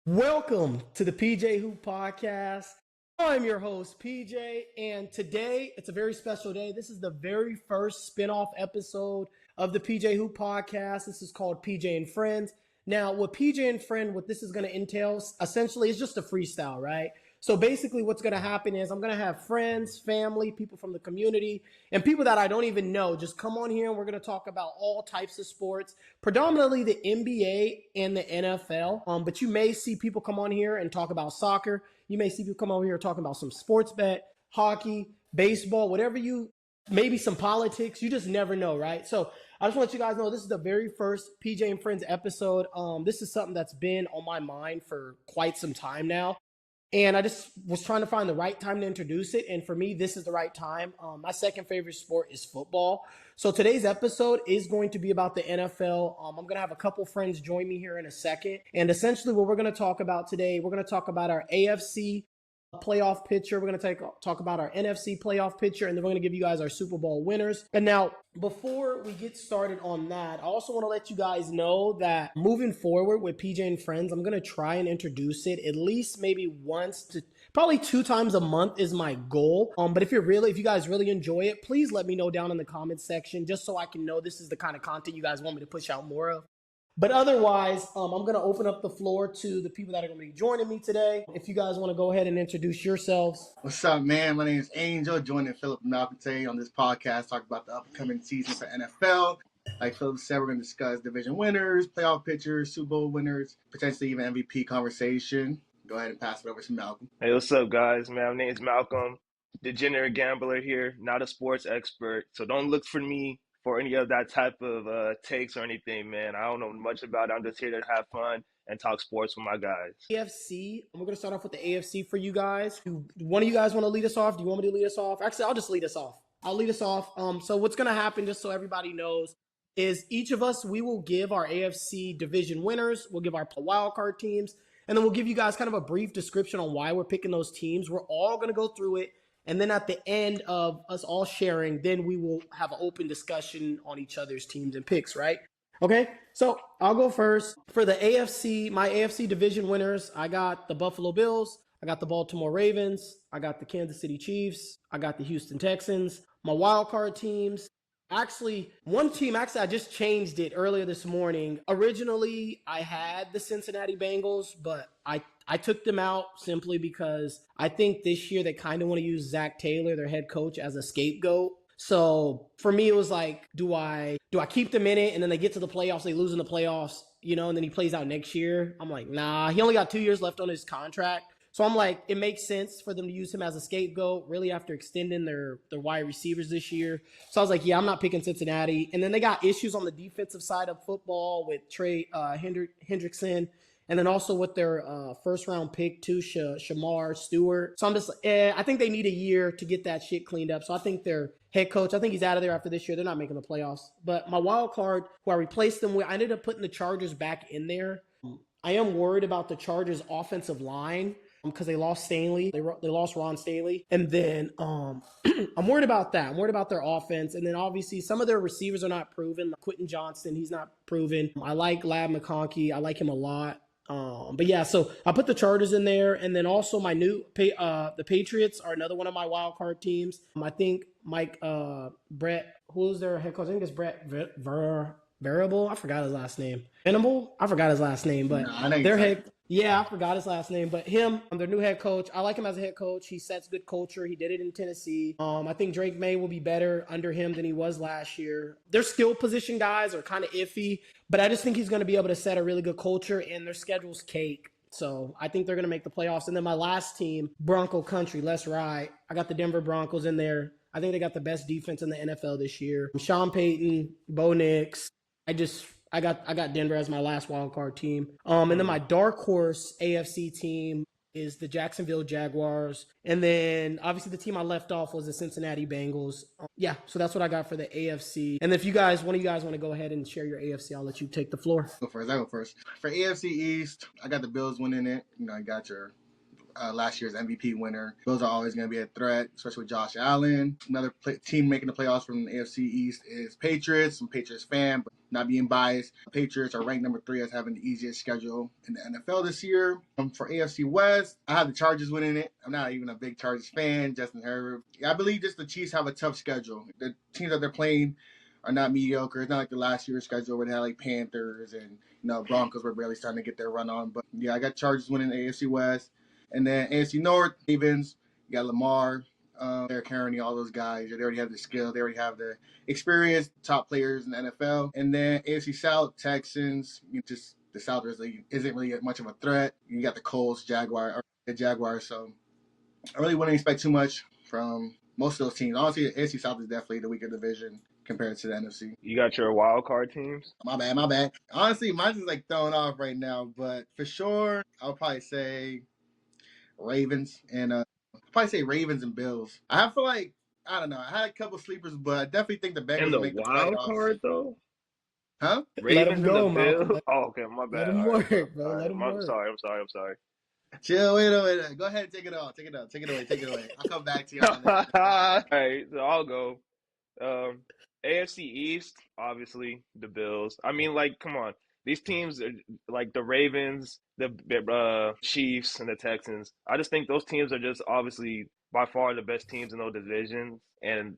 Welcome to the PJ Hoop Podcast. I'm your host, PJ, and today it's a very special day. This is the very first spinoff episode of the PJ Hoop Podcast. This is called PJ and Friends. Now, with PJ and Friend, what this is going to entail, essentially, is just a freestyle, right? So basically what's going to happen is I'm going to have friends, family, people from the community, and people that I don't even know just come on here, and we're going to talk about all types of sports, predominantly the NBA and the NFL. But you may see people come on here and talk about soccer. You may see people come over here talking about some sports bet, hockey, baseball, whatever maybe some politics. You just never know, right? So I just want you guys to know this is the very first PJ and Friends episode. This is something that's been on my mind for quite some time now. And I just was trying to find the right time to introduce it. And for me, this is the right time. My second favorite sport is football. So today's episode is going to be about the NFL. I'm going to have a couple friends join me here in a second. And essentially what we're going to talk about today, we're going to talk about our AFC playoff picture. We're going to talk about our NFC playoff picture, and then we're going to give you guys our Super Bowl winners. And now, before we get started on that, I also want to let you guys know that moving forward with PJ and Friends, I'm going to try and introduce it at least maybe once to probably 2 times a month is my goal. But if you guys really enjoy it, please let me know down in the comments section, just so I can know this is the kind of content you guys want me to push out more of. But otherwise, I'm going to open up the floor to the people that are going to be joining me today. If you guys want to go ahead and introduce yourselves. What's up, man? My name is Angel, joining Phillip and Malcolm today on this podcast, talk about the upcoming season for NFL. Like Phillip said, we're going to discuss division winners, playoff pictures, Super Bowl winners, potentially even MVP conversation. Go ahead and pass it over to Malcolm. Hey, what's up, guys? Man, my name is Malcolm, degenerate gambler here, not a sports expert. So don't look for me for any of that type of takes or anything, man. I don't know much about it. I'm just here to have fun and talk sports with my guys. AFC, we're going to start off with the AFC for you guys. Do one of you guys want to lead us off? Do you want me to lead us off? Actually, I'll just lead us off. I'll lead us off. So what's going to happen, just so everybody knows, is each of us, we will give our AFC Division Winners. We'll give our Wildcard teams. And then we'll give you guys kind of a brief description on why we're picking those teams. We're all going to go through it. And then at the end of us all sharing, then we will have an open discussion on each other's teams and picks, right? Okay, so I'll go first. For the AFC, my AFC Division Winners, I got the Buffalo Bills, I got the Baltimore Ravens, I got the Kansas City Chiefs, I got the Houston Texans. My wildcard teams, one team, I just changed it earlier this morning. Originally, I had the Cincinnati Bengals, but I took them out simply because I think this year they kind of want to use Zach Taylor, their head coach, as a scapegoat. So for me, it was like, do I keep them in it? And then they get to the playoffs, they lose in the playoffs, and then he plays out next year. I'm like, nah, he only got 2 years left on his contract. So I'm like, it makes sense for them to use him as a scapegoat, really, after extending their wide receivers this year. So I was like, yeah, I'm not picking Cincinnati. And then they got issues on the defensive side of football with Trey Hendrickson, and then also with their first-round pick, too, Shamar Stewart. So I'm just I think they need a year to get that shit cleaned up. So I think their head coach, I think he's out of there after this year. They're not making the playoffs. But my wild card, who I replaced them with, I ended up putting the Chargers back in there. I am worried about the Chargers' offensive line, because they lost Staley. They lost Ron Staley. And then I'm worried about that. I'm worried about their offense. And then obviously some of their receivers are not proven. Like Quentin Johnston, he's not proven. I like Lab McConkey. I like him a lot. But yeah, so I put the Chargers in there. And then also my the Patriots are another one of my wild card teams. I think Brett, who's their head coach? I think it's Brett Variable. I forgot his last name. Venable? I forgot his last name, but their head. Yeah, I forgot his last name, but him, their new head coach, I like him as a head coach. He sets good culture. He did it in Tennessee. I think Drake May will be better under him than he was last year. Their skill position guys are kind of iffy, but I just think he's going to be able to set a really good culture, and their schedule's cake. So I think they're going to make the playoffs. And then my last team, Bronco Country, let's ride. I got the Denver Broncos in there. I think they got the best defense in the NFL this year. Sean Payton, Bo Nix. I got Denver as my last wild card team. And then my dark horse AFC team is the Jacksonville Jaguars. And then obviously the team I left off was the Cincinnati Bengals. Yeah, so that's what I got for the AFC. And if one of you guys want to go ahead and share your AFC, I'll let you take the floor. I go first. For AFC East, I got the Bills winning it. I got your last year's MVP winner. Those are always going to be a threat, especially with Josh Allen. Another team making the playoffs from the AFC East is Patriots. I'm a Patriots fan, but not being biased. Patriots are ranked number 3 as having the easiest schedule in the NFL this year. For AFC West, I have the Chargers winning it. I'm not even a big Chargers fan. Justin Herbert. I believe just the Chiefs have a tough schedule. The teams that they're playing are not mediocre. It's not like the last year's schedule where they had like Panthers and Broncos were barely starting to get their run on. But yeah, I got Chargers winning the AFC West. And then AFC North, Ravens, you got Lamar, Derrick Henry, all those guys. They already have the skill. They already have the experience, top players in the NFL. And then AFC South, Texans, just the South isn't really much of a threat. You got the Colts, Jaguars. So I really wouldn't expect too much from most of those teams. Honestly, the AFC South is definitely the weaker division compared to the NFC. You got your wild card teams? My bad. Honestly, mine's just like thrown off right now, but for sure, I'll probably say Ravens and Bills. I feel like, I don't know, I had a couple sleepers, but I definitely think the Bengals And the will make the wild playoffs. card though? Huh? Let him Ravens go, and the Bills? Malcolm. Oh, okay, my bad. Let him All right, work, bro. all right. Let him work. I'm sorry. Chill, wait. Go ahead and take it off. Take it away. I'll come back to y'all. All right, so I'll go. AFC East, obviously the Bills. I mean, like, come on, these teams are like the Ravens, the Chiefs, and the Texans. I just think those teams are just obviously by far the best teams in those divisions, and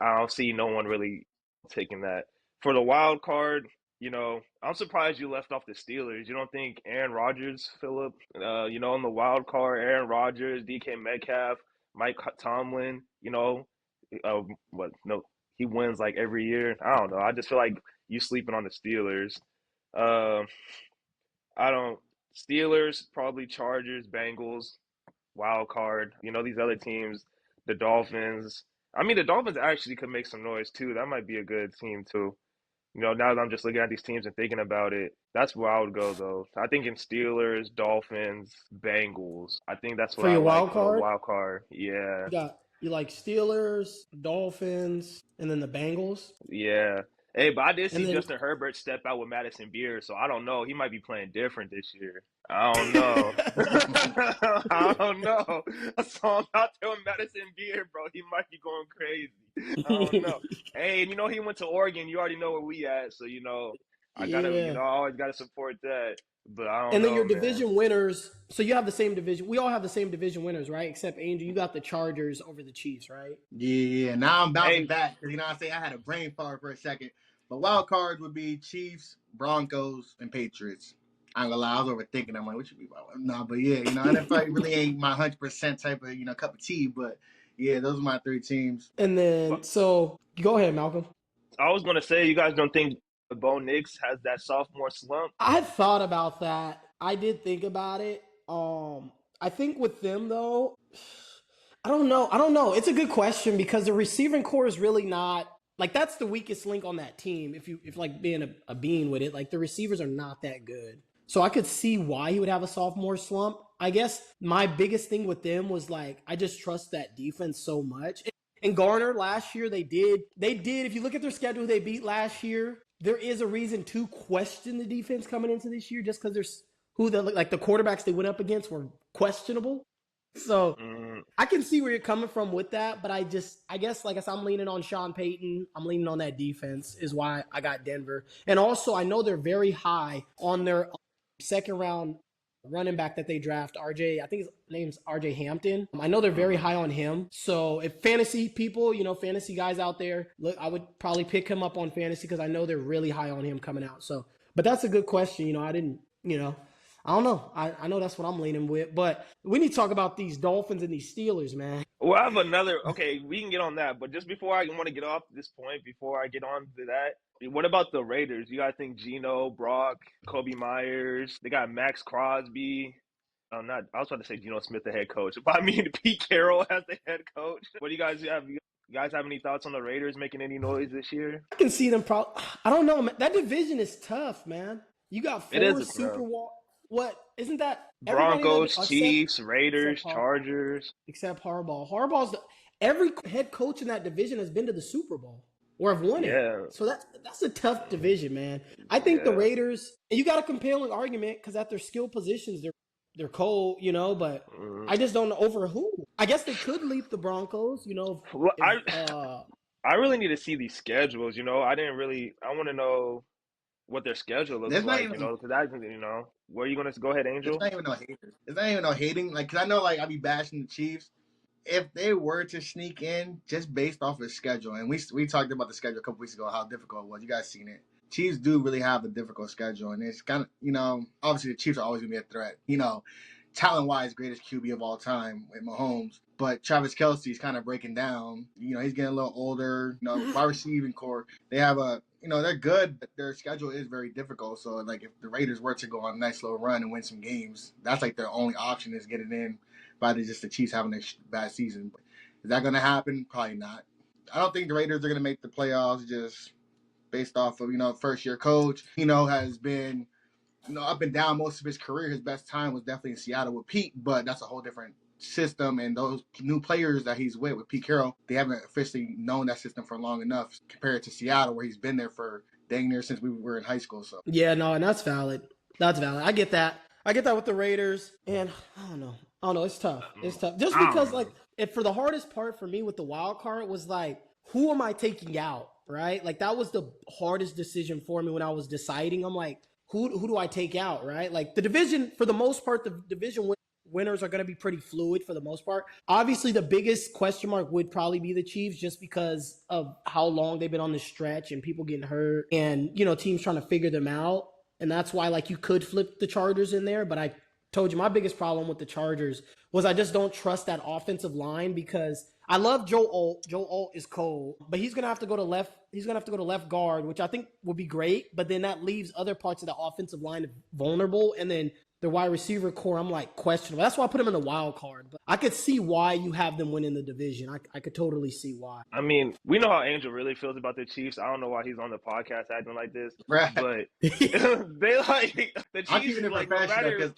I don't see no one really taking that. For the wild card, I'm surprised you left off the Steelers. You don't think Aaron Rodgers, Phillip, in the wild card, Aaron Rodgers, DK Metcalf, Mike Tomlin, no, he wins like every year. I don't know. I just feel like you sleeping on the Steelers. I don't. Steelers, probably Chargers, Bengals, wild card. These other teams, the Dolphins. I mean, the Dolphins actually could make some noise too. That might be a good team too. Now that I'm just looking at these teams and thinking about it, that's where I would go though. I think in Steelers, Dolphins, Bengals. I think that's what For I your like wild for the card? wild card. Yeah, You like Steelers, Dolphins, and then the Bengals. yeah. Hey, but I did And see then Justin Herbert step out with Madison Beer, so I don't know. He might be playing different this year. I don't know. I don't know. I saw him out there with Madison Beer, bro. He might be going crazy. I don't know. Hey, and he went to Oregon. You already know where we at, so I gotta, Yeah. I always gotta support that. But I don't And then know, your man. division winners. So you have the same division. We all have the same division winners, right? Except Angel, you got the Chargers over the Chiefs, right? Yeah. Now I'm bouncing Hey, back because what I'm saying? I had a brain fart for a second. But wild cards would be Chiefs, Broncos, and Patriots. I'm gonna lie, I was overthinking. I'm like, what you be about? Nah, but yeah, NFL really ain't my 100% type of cup of tea. But yeah, those are my 3 teams. And then, but so go ahead, Malcolm. I was gonna say, you guys don't think Bo Nix has that sophomore slump? I thought about that. I did think about it. I think with them though, I don't know. It's a good question because the receiving core is really not like that's the weakest link on that team. If like being a bean with it, like the receivers are not that good. So I could see why he would have a sophomore slump. I guess my biggest thing with them was like I just trust that defense so much. And Garner last year they did. If you look at their schedule, they beat last year. There is a reason to question the defense coming into this year just because there's the quarterbacks they went up against were questionable. So I can see where you're coming from with that, but I guess like I said, I'm leaning on Sean Payton. I'm leaning on that defense is why I got Denver. And also I know they're very high on their second round running back that they draft, RJ. I think his name's RJ Hampton. I know they're very high on him. So if fantasy people, fantasy guys out there, look, I would probably pick him up on fantasy because I know they're really high on him coming out. So, but that's a good question. I didn't, I don't know. I know that's what I'm leaning with, but we need to talk about these Dolphins and these Steelers, man. Well, I have another. Okay, we can get on that, but just before I want to get off this point, before I get on to that, what about the Raiders? You guys think Geno, Brock, Kobe Myers? They got Max Crosby. I was about to say Geno Smith, the head coach, but I mean Pete Carroll as the head coach. What do you guys have? You guys have any thoughts on the Raiders making any noise this year? I can see them. I don't know, man. That division is tough, man. You got 4 Super Bowl. What isn't that? Broncos, Chiefs, Raiders, Chargers. Except Harbaugh. Every head coach in that division has been to the Super Bowl or have won it. So that's a tough division, man. I think the Raiders, and you got a compelling argument because at their skill positions, they're cold, but I just don't know over who. I guess they could leap the Broncos, Well, if I really need to see these schedules. I want to know what their schedule looks There's not like. even Because where are you going to go ahead, there's Angel? not even no haters. There's not even no hating. Like, cause I know like I be bashing the Chiefs. If they were to sneak in just based off of schedule, and we talked about the schedule a couple weeks ago, how difficult it was. You guys seen it. Chiefs do really have a difficult schedule, and it's kind of obviously the Chiefs are always gonna be a threat. Talent wise, greatest QB of all time with Mahomes. But Travis Kelce's kind of breaking down. He's getting a little older. Wide receiving core, they have they're good, but their schedule is very difficult. So, like, if the Raiders were to go on a nice little run and win some games, that's like their only option is getting in by the Chiefs having a bad season. But is that going to happen? Probably not. I don't think the Raiders are going to make the playoffs just based off of, first year coach. Has been up and down most of his career. His best time was definitely in Seattle with Pete, but that's a whole different system. And those new players that he's with Pete Carroll, they haven't officially known that system for long enough compared to Seattle, where he's been there for dang near since we were in high school. So yeah, no, and that's valid. That's valid. I get that. I get that with the Raiders, and I don't know. It's tough. It's tough. Just because, like, for the hardest part for me with the wild card was like, who am I taking out, right? Like, that was the hardest decision for me when I was deciding. I'm like, who do I take out, right? Like, the division, for the most part, the division winners are going to be pretty fluid for the most part. Obviously, the biggest question mark would probably be the Chiefs, just because of how long they've been on the stretch and people getting hurt and, teams trying to figure them out. And that's why, like, you could flip the Chargers in there. But I told you my biggest problem with the Chargers was I just don't trust that offensive line, because I love Joe Alt. Joe Alt is cold, but he's gonna have to go to left. He's gonna have to go to left guard, which I think would be great. But then that leaves other parts of the offensive line vulnerable, and then the wide receiver core, I'm like, questionable. That's why I put him in the wild card. But I could see why you have them winning the division. I could totally see why. I mean, we know how Angel really feels about the Chiefs. I don't know why he's on the podcast acting like this, right. but they like the Chiefs. I'm keeping it like, no professional matter, because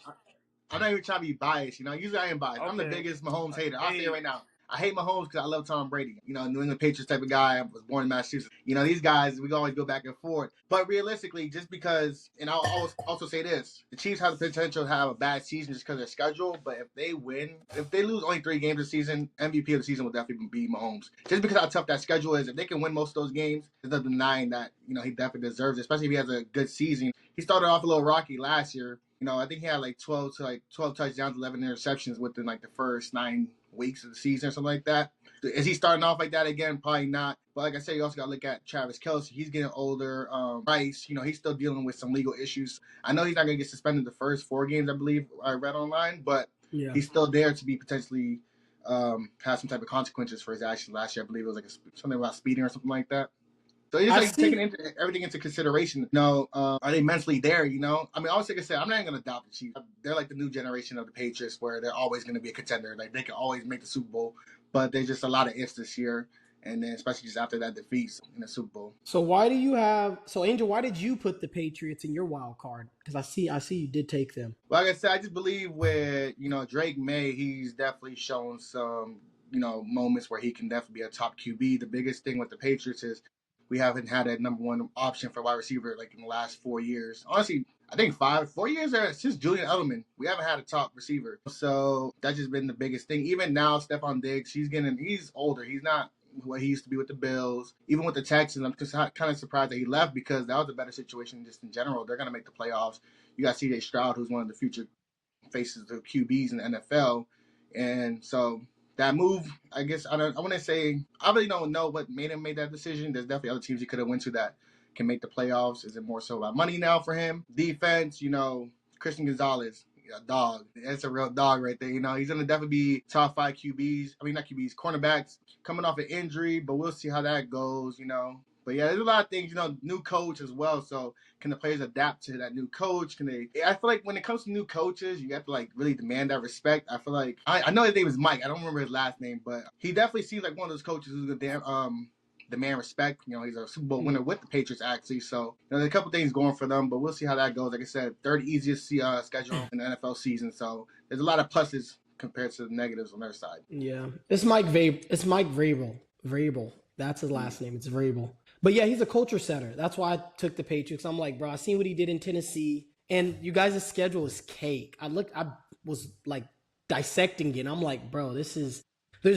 I'm not even trying to be biased. Usually I am biased. I'm the okay. biggest Mahomes hater. I'll say Hey, it right now. I hate Mahomes because I love Tom Brady. New England Patriots type of guy. I was born in Massachusetts. These guys, we always go back and forth. But realistically, just because, and I'll also say this, the Chiefs have the potential to have a bad season just because of their schedule. But if they win, if they lose only 3 games this season, MVP of the season will definitely be Mahomes. Just because how tough that schedule is. If they can win most of those games, there's no denying that, he definitely deserves it, especially if he has a good season. He started off a little rocky last year. I think he had like 12 touchdowns, 11 interceptions within like the first 9 weeks of the season or something like that. Is he starting off like that again? Probably not. But like I said, you also got to look at Travis Kelce. He's getting older. Rice, he's still dealing with some legal issues. I know he's not going to get suspended the first 4 games, I believe I read online, but yeah, he's still there to be potentially have some type of consequences for his actions. Last year, I believe it was like something about speeding or something like that. So it's like taking everything into consideration. Are they mentally there? I mean, obviously, like I said, I'm not even going to doubt the Chiefs. They're like the new generation of the Patriots, where they're always going to be a contender. Like, they can always make the Super Bowl, but there's just a lot of ifs this year, and then especially just after that defeat in the Super Bowl. So Angel, why did you put the Patriots in your wild card? Because I see you did take them. Well, like I said, I just believe with Drake May, he's definitely shown some moments where he can definitely be a top QB. The biggest thing with the Patriots is we haven't had a number 1 option for wide receiver like in the last 4 years. Honestly, I think 4 years since Julian Edelman, we haven't had a top receiver. So that's just been the biggest thing. Even now, Stephon Diggs, he's older. He's not what he used to be with the Bills. Even with the Texans, I'm just kind of surprised that he left, because that was a better situation just in general. They're going to make the playoffs. You got CJ Stroud, who's one of the future faces of QBs in the NFL. And so that move, I guess, I wouldn't say, I really don't know what made him make that decision. There's definitely other teams he could have went to that can make the playoffs. Is it more so about money now for him? Defense, Christian Gonzalez, a dog. That's a real dog right there. He's going to definitely be top 5 QBs. I mean, not QBs, cornerbacks coming off an injury, but we'll see how that goes, But yeah, there's a lot of things, new coach as well. So can the players adapt to that new coach? I feel like when it comes to new coaches, you have to like really demand that respect. I feel like, I know his name is Mike. I don't remember his last name, but he definitely seems like one of those coaches who's gonna demand respect. He's a Super Bowl winner with the Patriots actually. So there's a couple things going for them, but we'll see how that goes. Like I said, 3rd easiest schedule in the NFL season. So there's a lot of pluses compared to the negatives on their side. Yeah. It's Mike Vrabel. Vrabel. That's his last name. It's Vrabel. But yeah, he's a culture setter. That's why I took the Patriots. I'm like, bro, I seen what he did in Tennessee, and you guys' schedule is cake. was like dissecting it. I'm like, bro, there's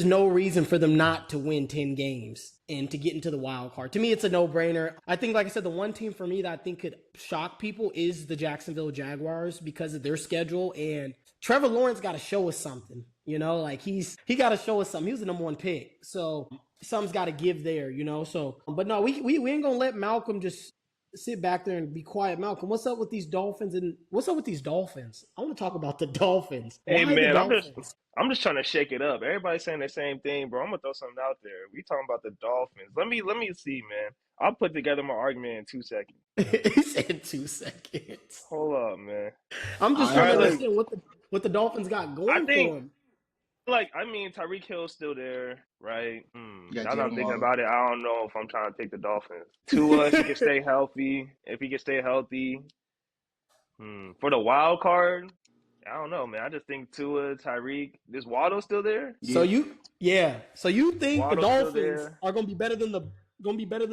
no reason for them not to win 10 games and to get into the wild card. To me, it's a no-brainer. I think, like I said, the one team for me that I think could shock people is the Jacksonville Jaguars because of their schedule. And Trevor Lawrence got to show us something, like he got to show us something. He was the number 1 pick. So something's got to give there, So, but no, we ain't going to let Malcolm just sit back there and be quiet. Malcolm, what's up with these Dolphins? And what's up with these Dolphins? I want to talk about the Dolphins. Hey, Why the man, Dolphins? I'm just trying to shake it up. Everybody's saying the same thing, bro. I'm gonna throw something out there. We talking about the Dolphins. Let me see, man. I'll put together my argument in 2 seconds. He said 2 seconds. Hold up, man. I'm just All trying to right, understand what the Dolphins got going I think- for them. Tyreek Hill's still there, right? Yeah, Now that I'm Jalen thinking Waddle. about it, I don't know if I'm trying to take the Dolphins. Tua, if he can stay healthy. For the wild card, I don't know, man. I just think Tua, Tyreek, is Waddle still there? So you think Waddle's the still Dolphins there. are gonna be better than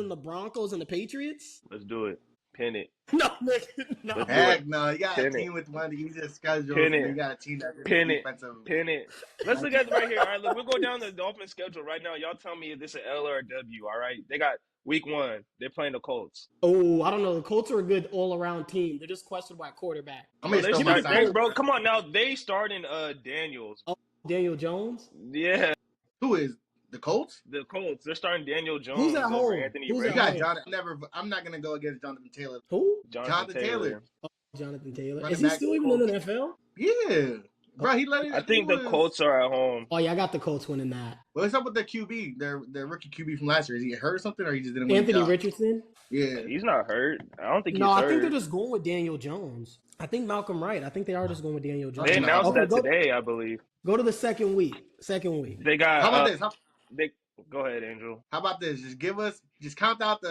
the Broncos and the Patriots? Let's do it. Pin it. No, nigga, no. Let's do Heck no, you got a Pin it. team with one of the easiest schedules. Pin and it. You got a team that's Pin it. defensive. Pin it. Let's look at it right here. All right, look, we'll go down the Dolphins schedule right now. Y'all tell me if this is an L or a W, all right? They got week 1. They're playing the Colts. Oh, I don't know. The Colts are a good all-around team. They're just questioned by a quarterback. I'm gonna They throw my start, side. bro, come on now. They starting Daniels. Daniel Jones. Yeah, Who is the Colts? the Colts. They're starting Daniel Jones Who's at over home? Anthony Who's You at Richardson. got home? Jonathan. I'm not gonna go against Jonathan Taylor. Who? Jonathan Taylor. Jonathan Taylor. Running Is he back still for even in the NFL? Yeah, bro. He let it. I think the was- Colts are at home. Oh yeah, I got the Colts winning that. What's up with their QB? Their rookie QB from last year. Is he hurt or something, or he just didn't win the Anthony job? Richardson. Yeah. He's not hurt. I don't think he's No, I hurt. think they're just going with Daniel Jones. I think Malcolm right. I think they are just going with Daniel Jones. They announced Okay, that today, I believe. Go to the second week. They got. How about this? Go ahead, Angel. How about this? Just count out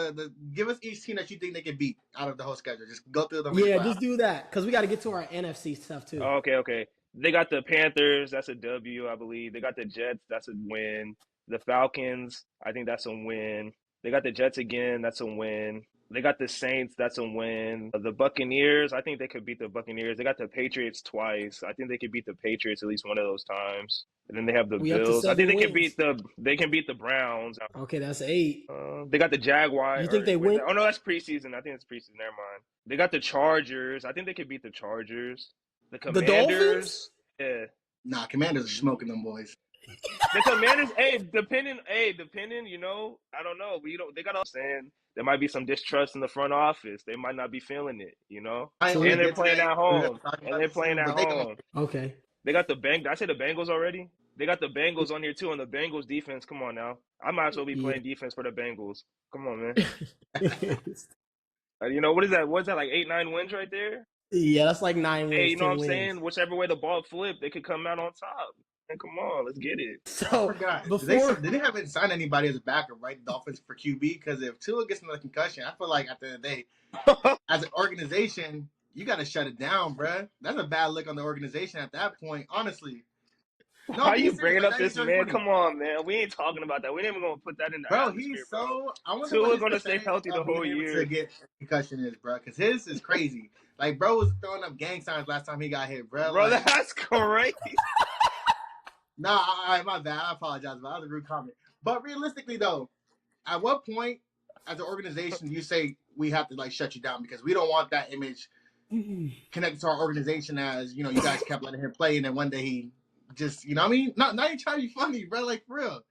give us each team that you think they can beat out of the whole schedule. Just go through them. Yeah, just do that because we got to get to our NFC stuff too. Oh, okay. They got the Panthers. That's a W, I believe. They got the Jets. That's a win. The Falcons. I think that's a win. They got the Jets again. That's a win. They got the Saints. That's a win. The Buccaneers. I think they could beat the Buccaneers. They got the Patriots twice. I think they could beat the Patriots at least one of those times. And then they have the We up to Bills. I think 7 they can beat the Browns. Okay, that's 8. They got the Jaguars. You think they win? Oh no, that's preseason. I think it's preseason. Never mind. They got the Chargers. I think they could beat the Chargers. The The Commanders. Dolphins? Yeah. Nah, Commanders are smoking them boys. The Commanders, depending, I don't know. They got saying there might be some distrust in the front office. They might not be feeling it, So And they're playing at home. But Okay. They got the Did I say the Bengals already? They got the Bengals on here too, and the Bengals defense. Come on now. I might as well be playing defense for the Bengals. Come on, man. What is that? What's that, like 8-9 wins right there? Yeah, that's like 9 wins. Hey, you know 10 what I'm wins. saying? Whichever way the ball flipped, they could come out on top. And come on, let's get it. I So forgot. before They haven't signed anybody as a backup, right? The Dolphins for QB, because if Tua gets another concussion, I feel like at the end of the day, as an organization, you got to shut it down, bruh. That's a bad look on the organization at that point, honestly. No, Why are be you serious, bringing like, up this that man? ain't Come on, man. We ain't talking about that. We ain't even gonna put that in the Bro, atmosphere, he's bro. so. I wonder Tua what his gonna stay percentage healthy the of being whole able year. to get concussion is, bro. Because his is crazy. Like, bro was throwing up gang signs last time he got hit, bro. Bro, Like, that's crazy. nah, my bad. I apologize, but that was a rude comment. But realistically, though, at what point, as an organization, do you say we have to shut you down because we don't want that image connected to our organization as you guys kept letting him play, and then one day he just, what I mean? Not even trying to be funny, bro. Like, for real.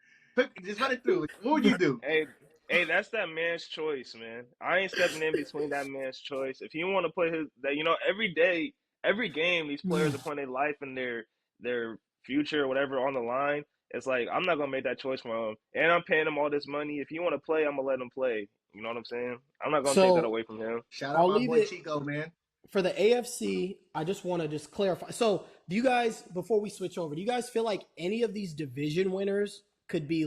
Just run it through. What would you do? Hey, that's that man's choice, man. I ain't stepping in between that man's choice. If he want to put every day, every game, these players are putting their life and their future or whatever on the line. It's like, I'm not going to make that choice for him. And I'm paying him all this money. If he want to play, I'm going to let him play. You know what I'm saying? I'm not going to take that away from him. Shout I'll out my leave boy it- Chico, man. for the AFC, I just want to clarify. So, do you guys, before we switch over, do you guys feel like any of these division winners could be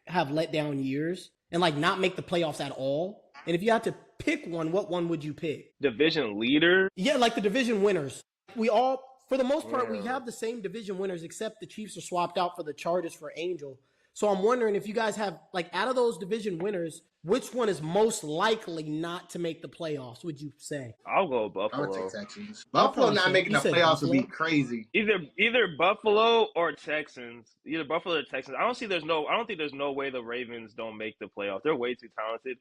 have letdown years and not make the playoffs at all? And if you had to pick one, what one would you pick? Division leader? Yeah, the division winners. We all, for the most part, we Yeah. have the same division winners, except the Chiefs are swapped out for the Chargers for Angel. So I'm wondering if you guys have, like, out of those division winners, which one is most likely not to make the playoffs, would you say? I'll go I would take Buffalo. Texans. I'll Buffalo probably not say, making you the said playoffs would be Buffalo? crazy. Either Buffalo or Texans. Either Buffalo or Texans. I don't think there's no way the Ravens don't make the playoffs. They're way too talented.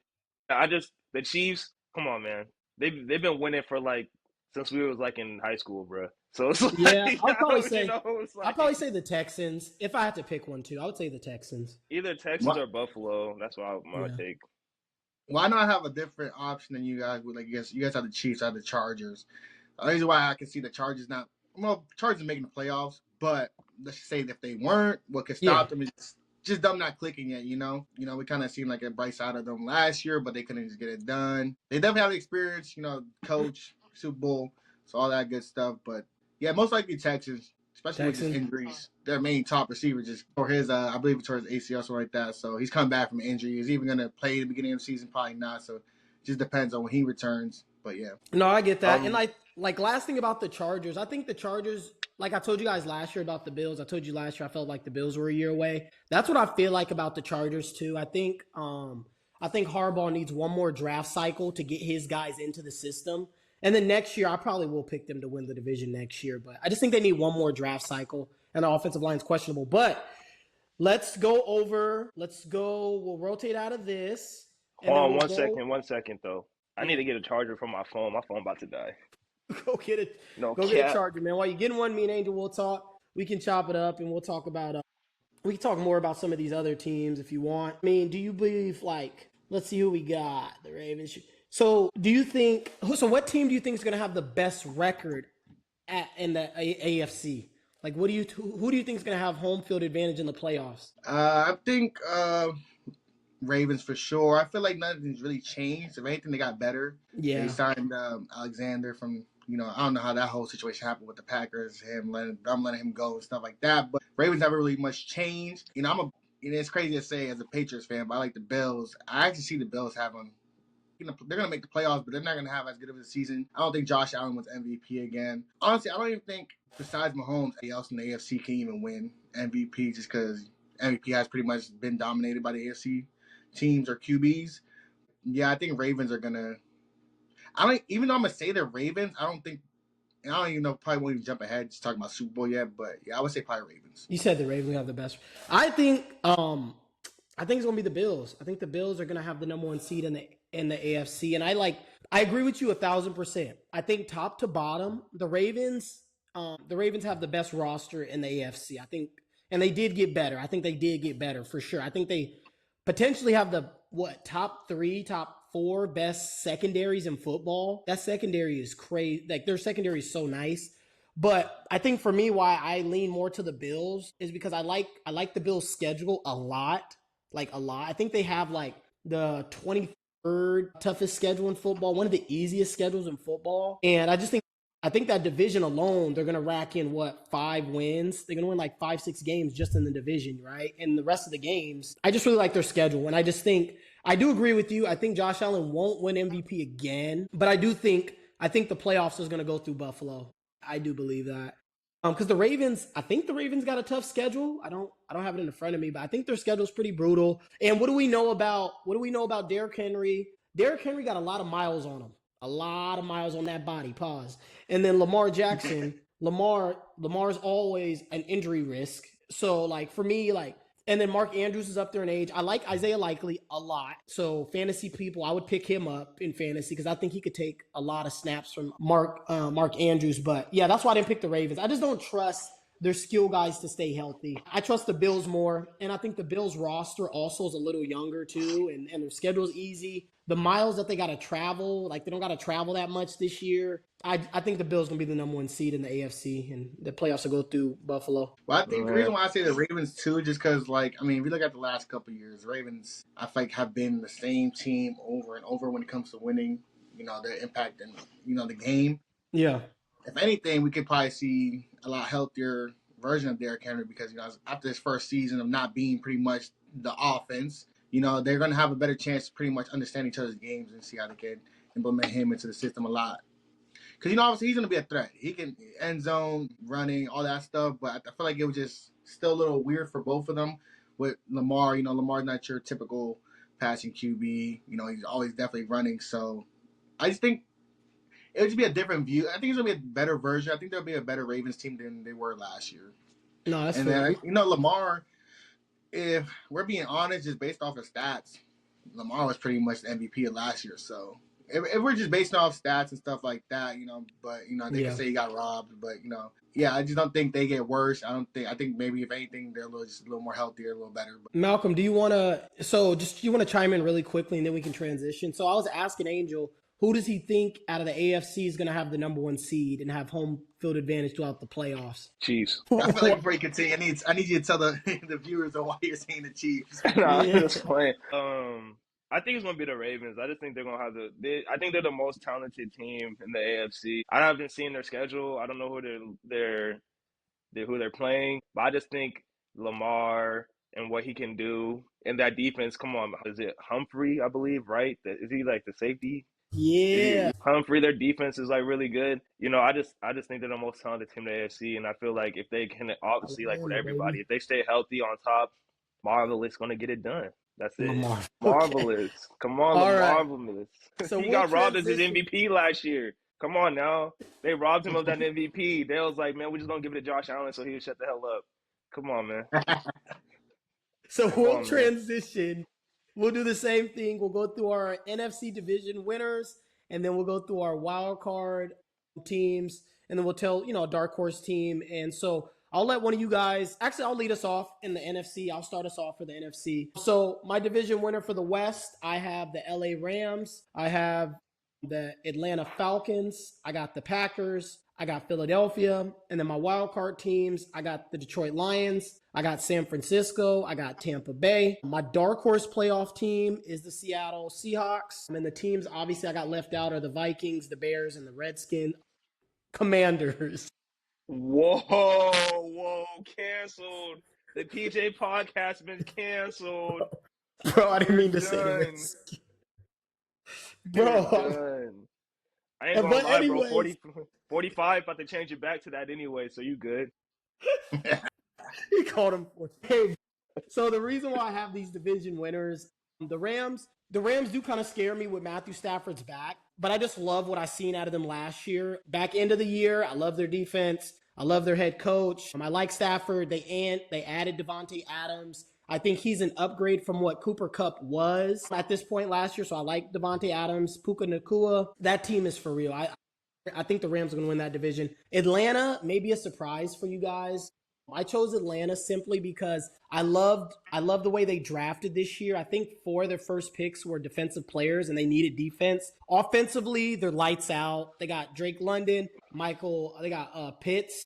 The Chiefs, come on, man. They've been winning for like since we was like in high school, bro. So it's like Yeah, I'll probably say it's I'll like probably say the Texans. If I had to pick one too, I would say the Texans. either Texans What? or Buffalo. That's what I'm gonna Yeah. take. Why not have a different option than you guys would? Like, you guys have the Chiefs, I have the Chargers. The reason why I can see the Chargers not, well, Chargers making the playoffs, but let's just say that if they weren't, what could stop them is just them not clicking yet. We kind of seemed like a bright side of them last year, but they couldn't just get it done. They definitely have the experience, coach, Super Bowl, so all that good stuff. But yeah, most likely Texans, especially with just injuries. Their main top receiver just tore his, I believe, it tore his ACL, something like that. So he's coming back from injury. He's even going to play the beginning of the season, probably not. So it just depends on when he returns. But yeah. No, I get that. And like last thing about the Chargers, I think the Chargers, like I told you guys last year about the Bills. I told you last year I felt like the Bills were a year away. That's what I feel like about the Chargers too. I think Harbaugh needs one more draft cycle to get his guys into the system. And then next year, I probably will pick them to win the division next year. But I just think they need one more draft cycle. And the offensive line is questionable. But we'll rotate out of this. Hold on 1 second though. I need to get a charger for my phone. My phone about to die. Go get it. No Go cap. get a charger, man. While you're getting one, me and Angel will talk. We can chop it up and we'll talk about we can talk more about some of these other teams if you want. I mean, do you believe, like, let's see who we got. The Ravens. So what team do you think is going to have the best record in the AFC? Like, who do you think is going to have home field advantage in the playoffs? I think Ravens for sure. I feel like nothing's really changed. If anything, they got better. Yeah. They signed Alexander from, I don't know how that whole situation happened with the Packers, I'm letting him go and stuff like that. But Ravens haven't really much changed. It's crazy to say as a Patriots fan, but I like the Bills. I actually see the Bills having, they're going to make the playoffs, but they're not going to have as good of a season. I don't think Josh Allen wins MVP again. Honestly, I don't even think, besides Mahomes, anybody else in the AFC can even win MVP just because MVP has pretty much been dominated by the AFC teams or QBs. Yeah, I think Ravens are going to, even though I'm going to say they're Ravens, I don't even know, probably won't even jump ahead, just talking about Super Bowl yet, but yeah, I would say probably Ravens. You said the Ravens have the best. I think it's going to be the Bills. I think the Bills are going to have the number one seed in the AFC. And I agree with you 1,000%. I think top to bottom, the Ravens have the best roster in the AFC. I think, and they did get better. I think they did get better for sure. I think they potentially have the top 3, top 4 best secondaries in football. That secondary is crazy. Like, their secondary is so nice. But I think for me, why I lean more to the Bills is because I like the Bills' schedule a lot. Like, a lot. I think they have like the 23rd toughest schedule in football, one of the easiest schedules in football. And I think that division alone, they're going to rack in 5 wins. They're going to win like 5-6 games just in the division, right? And the rest of the games, I just really like their schedule. And I do agree with you. I think Josh Allen won't win MVP again, but I think the playoffs is going to go through Buffalo. I do believe that. Because I think the Ravens got a tough schedule. I don't have it in front of me, but I think their schedule's pretty brutal. And what do we know about Derrick Henry? Derrick Henry got a lot of miles on him. A lot of miles on that body. Pause. And then Lamar Jackson, Lamar's always an injury risk. So like for me, and then Mark Andrews is up there in age. I like Isaiah Likely a lot. So fantasy people, I would pick him up in fantasy because I think he could take a lot of snaps from Mark Andrews. But yeah, that's why I didn't pick the Ravens. I just don't trust their skill guys to stay healthy. I trust the Bills more. And I think the Bills roster also is a little younger too. And their schedule's easy. The miles that they got to travel, they don't got to travel that much this year. I think the Bills going to be the number one seed in the AFC, and the playoffs will go through Buffalo. Well, I think the reason why I say the Ravens too, just because, if you look at the last couple of years, the Ravens, I feel like, have been the same team over and over when it comes to winning, their impact and, the game. Yeah. If anything, we could probably see a lot healthier version of Derrick Henry because, after his first season of not being pretty much the offense, they're going to have a better chance to pretty much understand each other's games and see how they can implement him into the system a lot. Because, obviously he's going to be a threat. He can end zone, running, all that stuff. But I feel like it was just still a little weird for both of them with Lamar. Lamar's not your typical passing QB. He's always definitely running. So I just think it would just be a different view. I think it's going to be a better version. I think there'll be a better Ravens team than they were last year. No, that's And fair. then, Lamar, if we're being honest, just based off of stats, Lamar was pretty much the MVP of last year. So if we're just based off stats and stuff like that, but, they can say he got robbed. But, I just don't think they get worse. I think maybe if anything, they're just a little more healthier, a little better. But. Malcolm, do you want to chime in really quickly and then we can transition? So I was asking Angel, who does he think out of the AFC is going to have the number 1 seed and have home field advantage throughout the playoffs? Chiefs. I feel like before you continue, I need you to tell the viewers why you're saying the Chiefs. Nah, I'm just playing. I think it's going to be the Ravens. I just think they're going to have I think they're the most talented team in the AFC. I haven't seen their schedule. I don't know who they're playing, but I just think Lamar and what he can do in that defense. Come on, is it Humphrey? I believe, right? Is he like the safety? Yeah. Humphrey, their defense is like really good. I just think they're the most talented team in the AFC, and I feel like if they can, obviously, like with everybody, if they stay healthy on top, Marvelous going to get it done. That's it. Marvelous. Okay. Come on, Marvelous. So he got robbed as his MVP last year. Come on now. They robbed him of that MVP. They was like, man, we're just going to give it to Josh Allen so he would shut the hell up. Come on, man. So we'll transition. We'll do the same thing. We'll go through our NFC Division Winners, and then we'll go through our Wildcard teams, and then we'll tell, a dark horse team. And so I'll let one of you guys, actually, I'll lead us off in the NFC. I'll start us off for the NFC. So my division winner for the West, I have the LA Rams. I have the Atlanta Falcons. I got the Packers. I got Philadelphia. And then my wild card teams, I got the Detroit Lions. I got San Francisco. I got Tampa Bay. My dark horse playoff team is the Seattle Seahawks. And the teams, obviously, I got left out are the Vikings, the Bears, and the Redskins. Commanders. Whoa, canceled. The PJ podcast been canceled. Bro, I didn't mean to say this. Bro. I ain't gonna lie, bro. 45, about to change it back to that anyway, so you good. He called him 40. So the reason why I have these division winners, the Rams do kind of scare me with Matthew Stafford's back, but I just love what I seen out of them last year. Back end of the year, I love their defense. I love their head coach. I like Stafford. They added Devontae Adams. I think he's an upgrade from what Cooper Kupp was at this point last year. So I like Devontae Adams, Puka Nacua. That team is for real. I think the Rams are going to win that division. Atlanta may be a surprise for you guys. I chose Atlanta simply because I loved the way they drafted this year. I think 4 of their first picks were defensive players, and they needed defense. Offensively, they're lights out. They got Drake London, they got Pitts.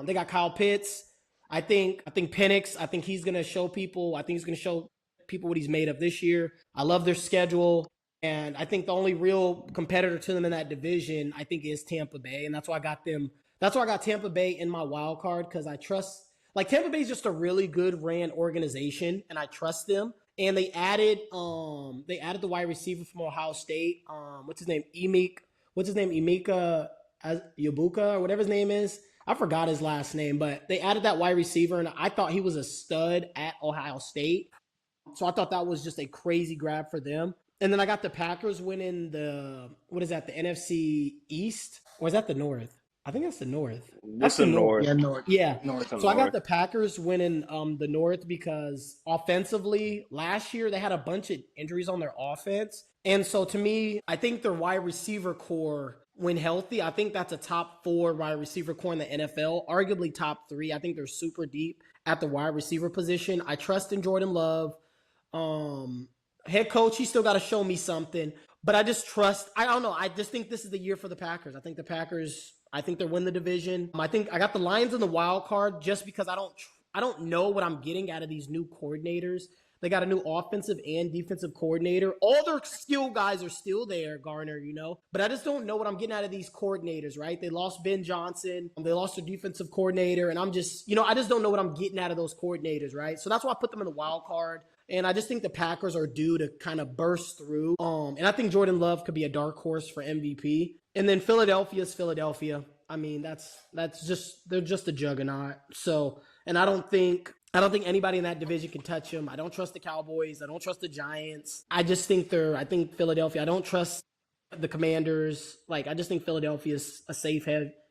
They got Kyle Pitts. I think Penix, I think he's going to show people. I think he's going to show people what he's made of this year. I love their schedule. And I think the only real competitor to them in that division, I think, is Tampa Bay. And that's why I got them. That's why I got Tampa Bay in my wild card, because I trust, Tampa Bay is just a really good ran organization, and I trust them. And they added the wide receiver from Ohio State. What's his name? Emeka Yabuka, or whatever his name is. I forgot his last name, but they added that wide receiver, and I thought he was a stud at Ohio State. So I thought that was just a crazy grab for them. And then I got the Packers winning the NFC East? Or is that the North? I think that's the North. That's the North. Yeah, North. Yeah. North. So I got the Packers winning the North because offensively, last year they had a bunch of injuries on their offense. And so to me, I think their wide receiver core, when healthy, I think that's a top 4 wide receiver core in the NFL, arguably top 3. I think they're super deep at the wide receiver position. I trust in Jordan Love. Head coach, he still got to show me something. But I just trust. I don't know. I just think this is the year for the Packers. I think they'll win the division. I think I got the Lions in the wild card just because I don't know what I'm getting out of these new coordinators. They got a new offensive and defensive coordinator. All their skill guys are still there, Garner, But I just don't know what I'm getting out of these coordinators, right? They lost Ben Johnson. They lost their defensive coordinator. And I'm just, I just don't know what I'm getting out of those coordinators, right? So that's why I put them in the wild card. And I just think the Packers are due to kind of burst through. And I think Jordan Love could be a dark horse for MVP. And then Philadelphia's Philadelphia. I mean, they're just a juggernaut. So, and I don't think I don't think anybody in that division can touch them. I don't trust the Cowboys. I don't trust the Giants. I think Philadelphia. I don't trust the Commanders. Like, I just think Philadelphia is a safe haven.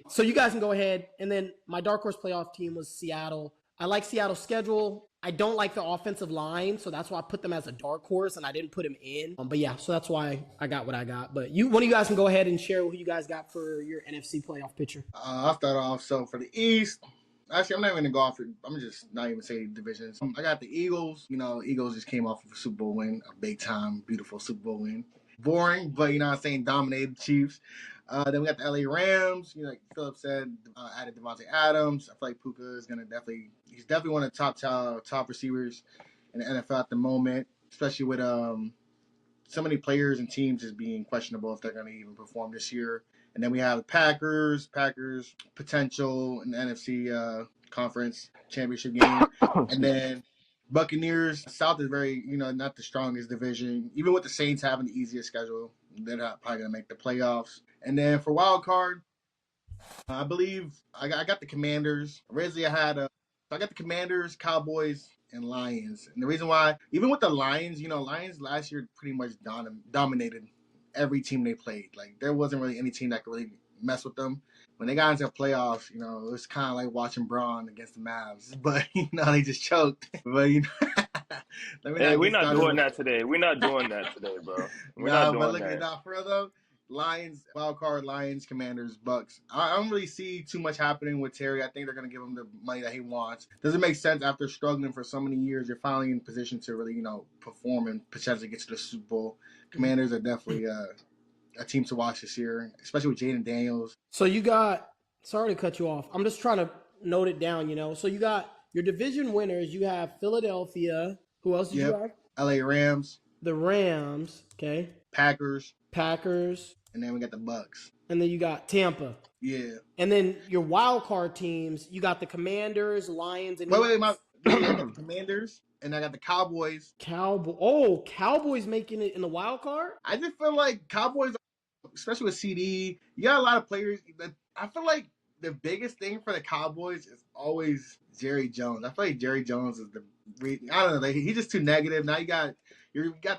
So you guys can go ahead. And then my dark horse playoff team was Seattle. I like Seattle's schedule. I don't like the offensive line, so that's why I put them as a dark horse and I didn't put him in. But yeah, so that's why I got what I got. But one of you guys can go ahead and share who you guys got for your NFC playoff picture. I'll start off. So for the East, actually, I'm not even going to go off. I'm just not even say divisions. I got the Eagles. Eagles just came off of a Super Bowl win, a big time, beautiful Super Bowl win. Boring, but what I'm saying, dominated the Chiefs. Then we got the LA Rams. Like Phillip said, added Devontae Adams. I feel like Puka is he's definitely one of the top receivers in the NFL at the moment, especially with so many players and teams just being questionable if they're going to even perform this year. And then we have the Packers potential in the NFC conference championship game. And then Buccaneers. South is very, not the strongest division. Even with the Saints having the easiest schedule, they're not probably going to make the playoffs. And then for Wildcard, I believe I got the Commanders. Originally, I got the Commanders, Cowboys, and Lions. And the reason why, even with the Lions, Lions last year pretty much dominated every team they played. Like, there wasn't really any team that could really mess with them. When they got into the playoffs, it was kind of like watching Braun against the Mavs. But, they just choked. But, Hey, we're not doing that today. We're not doing that today, bro. We're not doing but look that. at it now, for real though. Lions, Wildcard, Lions, Commanders, Bucks. I don't really see too much happening with Terry. I think they're going to give him the money that he wants. Doesn't make sense after struggling for so many years. You're finally in position to really, perform and potentially get to the Super Bowl. Commanders are definitely a team to watch this year, especially with Jaden Daniels. So sorry to cut you off. I'm just trying to note it down, So you got your division winners. You have Philadelphia. Who else did you have? LA Rams. The Rams. Okay. Packers. And then we got the Bucks. And then you got Tampa. Yeah. And then your wild card teams, you got the Commanders, Lions, and I got the Commanders, and I got the Cowboys. Cowboys making it in the wild card? I just feel like Cowboys, especially with CD, you got a lot of players that I feel like the biggest thing for the Cowboys is always Jerry Jones. I feel like Jerry Jones is I don't know, he's just too negative. Now you got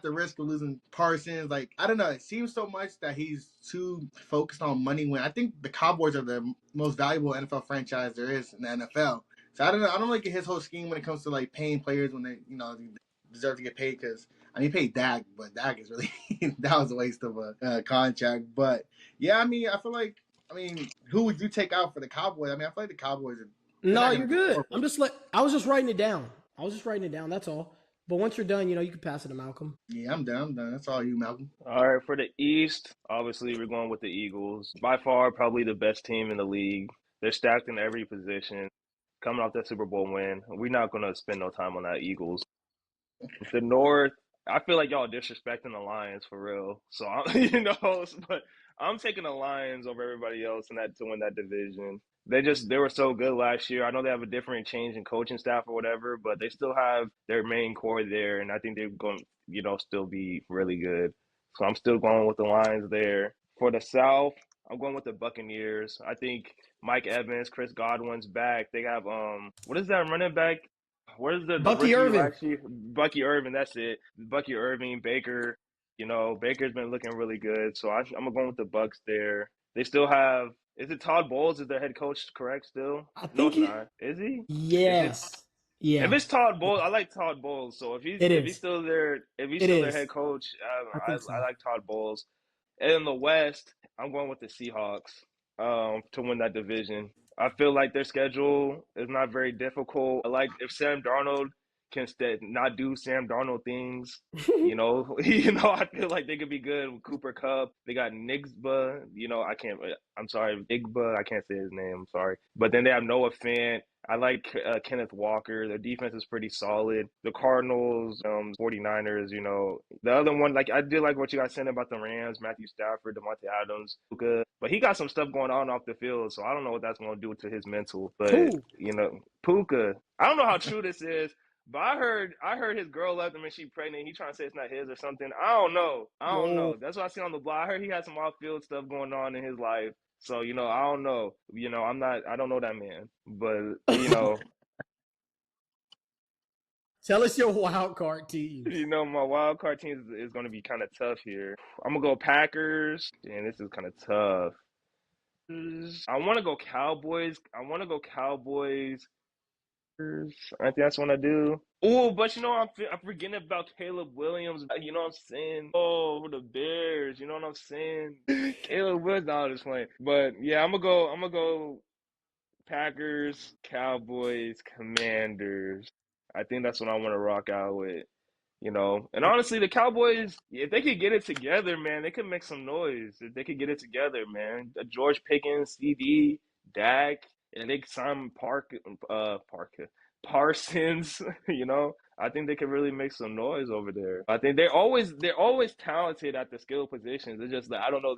the risk of losing Parsons. Like, I don't know. It seems so much that he's too focused on money when I think the Cowboys are the most valuable NFL franchise there is in the NFL. So I don't know. I don't like his whole scheme when it comes to like paying players when they, deserve to get paid. Because he paid Dak, but Dak is really that was a waste of a contract. But yeah, I feel like who would you take out for the Cowboys? I feel like the Cowboys are. No, you're good. I was just writing it down. That's all. But once you're done, you can pass it to Malcolm. Yeah, I'm done. That's all you, Malcolm. All right, for the East, obviously we're going with the Eagles. By far, probably the best team in the league. They're stacked in every position. Coming off that Super Bowl win, we're not going to spend no time on that Eagles. The North, I feel like y'all disrespecting the Lions for real. So, but I'm taking the Lions over everybody else to win that division. They were so good last year. I know they have a different change in coaching staff or whatever, but they still have their main core there, and I think they're going to, still be really good. So I'm still going with the Lions there. For the South, I'm going with the Buccaneers. I think Mike Evans, Chris Godwin's back. They have what is that running back? What is the Bucky Irving? Bucky Irving, that's it. Bucky Irving, Baker. Baker's been looking really good. So I'm going with the Bucs there. They still have. Is it Todd Bowles is their head coach, correct, still? No, it's not. Is he? Yes. Yeah. If it's Todd Bowles, I like Todd Bowles. So if he's still their head coach, I like Todd Bowles. And in the West, I'm going with the Seahawks to win that division. I feel like their schedule is not very difficult. Like if Sam Darnold can not do Sam Darnold things, I feel like they could be good with Cooper Kupp. They got Nigba, Igba, I can't say his name, I'm sorry. But then they have Noah Fant. I like Kenneth Walker. Their defense is pretty solid. The Cardinals, 49ers, The other one, like I did like what you guys said about the Rams, Matthew Stafford, Devontae Adams, Puka. But he got some stuff going on off the field, so I don't know what that's going to do to his mental. But, Puka, I don't know how true this is. But I heard his girl left him and she's pregnant. He trying to say it's not his or something. I don't know. That's what I see on the blog. I heard he had some off-field stuff going on in his life. So, I don't know. I don't know that man. But, Tell us your wild card teams. my wild card team is going to be kind of tough here. I'm going to go Packers. And this is kind of tough. I want to go Cowboys. I think that's what I do. Oh, but I'm forgetting about Caleb Williams. You know what I'm saying? Oh, for the Bears. You know what I'm saying? Caleb Williams. No, I'm just playing. But yeah, I'm gonna go Packers, Cowboys, Commanders. I think that's what I want to rock out with. And honestly, the Cowboys, if they could get it together, man, they could make some noise. If they could get it together, man, George Pickens, CD, Dak, and they sign Parsons, I think they could really make some noise over there. I think they're always talented at the skill positions. It's just that I don't know,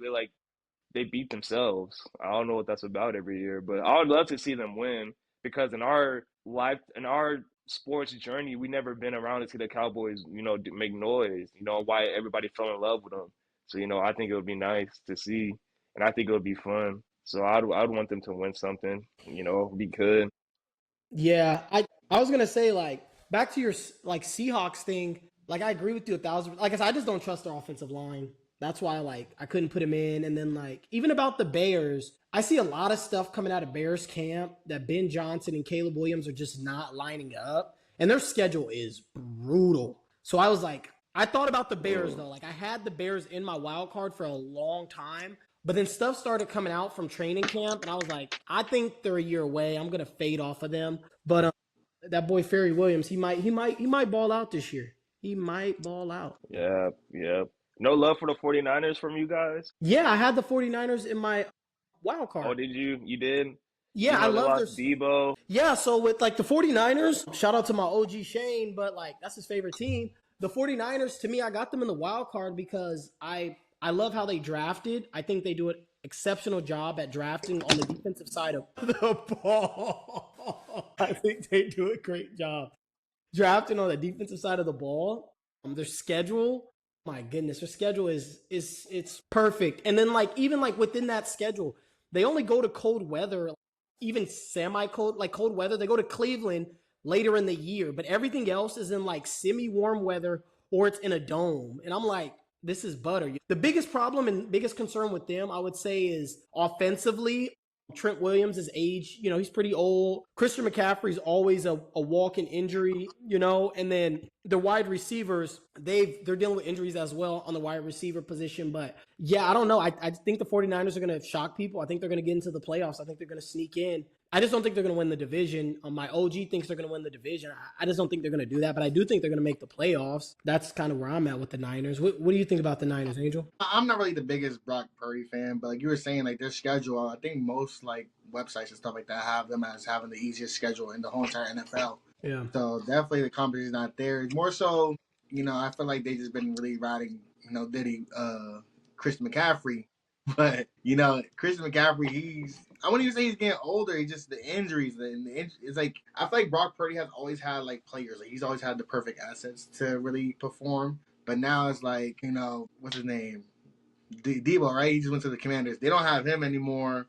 they beat themselves. I don't know what that's about every year, but I would love to see them win because in our sports journey, we never been around to see the Cowboys, make noise. Why everybody fell in love with them. So I think it would be nice to see, and I think it would be fun. So I'd want them to win something. Be good. Yeah, I was gonna say like back to your like Seahawks thing. Like I agree with you 1,000. Like I said, I just don't trust their offensive line. That's why like I couldn't put him in. And then like even about the Bears, I see a lot of stuff coming out of Bears camp that Ben Johnson and Caleb Williams are just not lining up, and their schedule is brutal. So I was like, I thought about the Bears though. Like I had the Bears in my wild card for a long time. But then stuff started coming out from training camp, and I was like, I think they're a year away. I'm gonna fade off of them. But that boy Ferry Williams, he might ball out this year. He might ball out. Yeah, yeah. No love for the 49ers from you guys? Yeah, I had the 49ers in my wild Oh, card. did you? You did? Yeah, I They love lost their. Debo. Yeah, so with like the 49ers, shout out to my OG Shane, but like that's his favorite team. The 49ers, to me, I got them in the wild card because I love how they drafted. I think they do an exceptional job at drafting on the defensive side of the ball. I think they do a great job drafting on the defensive side of the ball. Their schedule, my goodness, their schedule is it's perfect. And then like even like within that schedule, they only go to cold weather, even semi-cold, like cold weather. They go to Cleveland later in the year, but everything else is in like semi-warm weather or it's in a dome. And I'm like, this is butter. The biggest problem and biggest concern with them, I would say, is offensively. Trent Williams' age, he's pretty old. Christian McCaffrey's always a walk-in injury, and then the wide receivers, they're dealing with injuries as well on the wide receiver position. But yeah, I don't know. I think the 49ers are going to shock people. I think they're going to get into the playoffs. I think they're going to sneak in. I just don't think they're going to win the division. My OG thinks they're going to win the division. I just don't think they're going to do that, but I do think they're going to make the playoffs. That's kind of where I'm at with the Niners. What do you think about the Niners, Angel? I'm not really the biggest Brock Purdy fan, but like you were saying, like their schedule, I think most like websites and stuff like that have them as having the easiest schedule in the whole entire NFL. Yeah. So definitely the competition is not there. It's more so, I feel like they just been really riding, Diddy, Christian McCaffrey. But, Christian McCaffrey, I wouldn't even say he's getting older. He's just the injuries. It's like, I feel like Brock Purdy has always had like players. Like he's always had the perfect assets to really perform. But now it's like, what's his name? Debo, right? He just went to the Commanders. They don't have him anymore.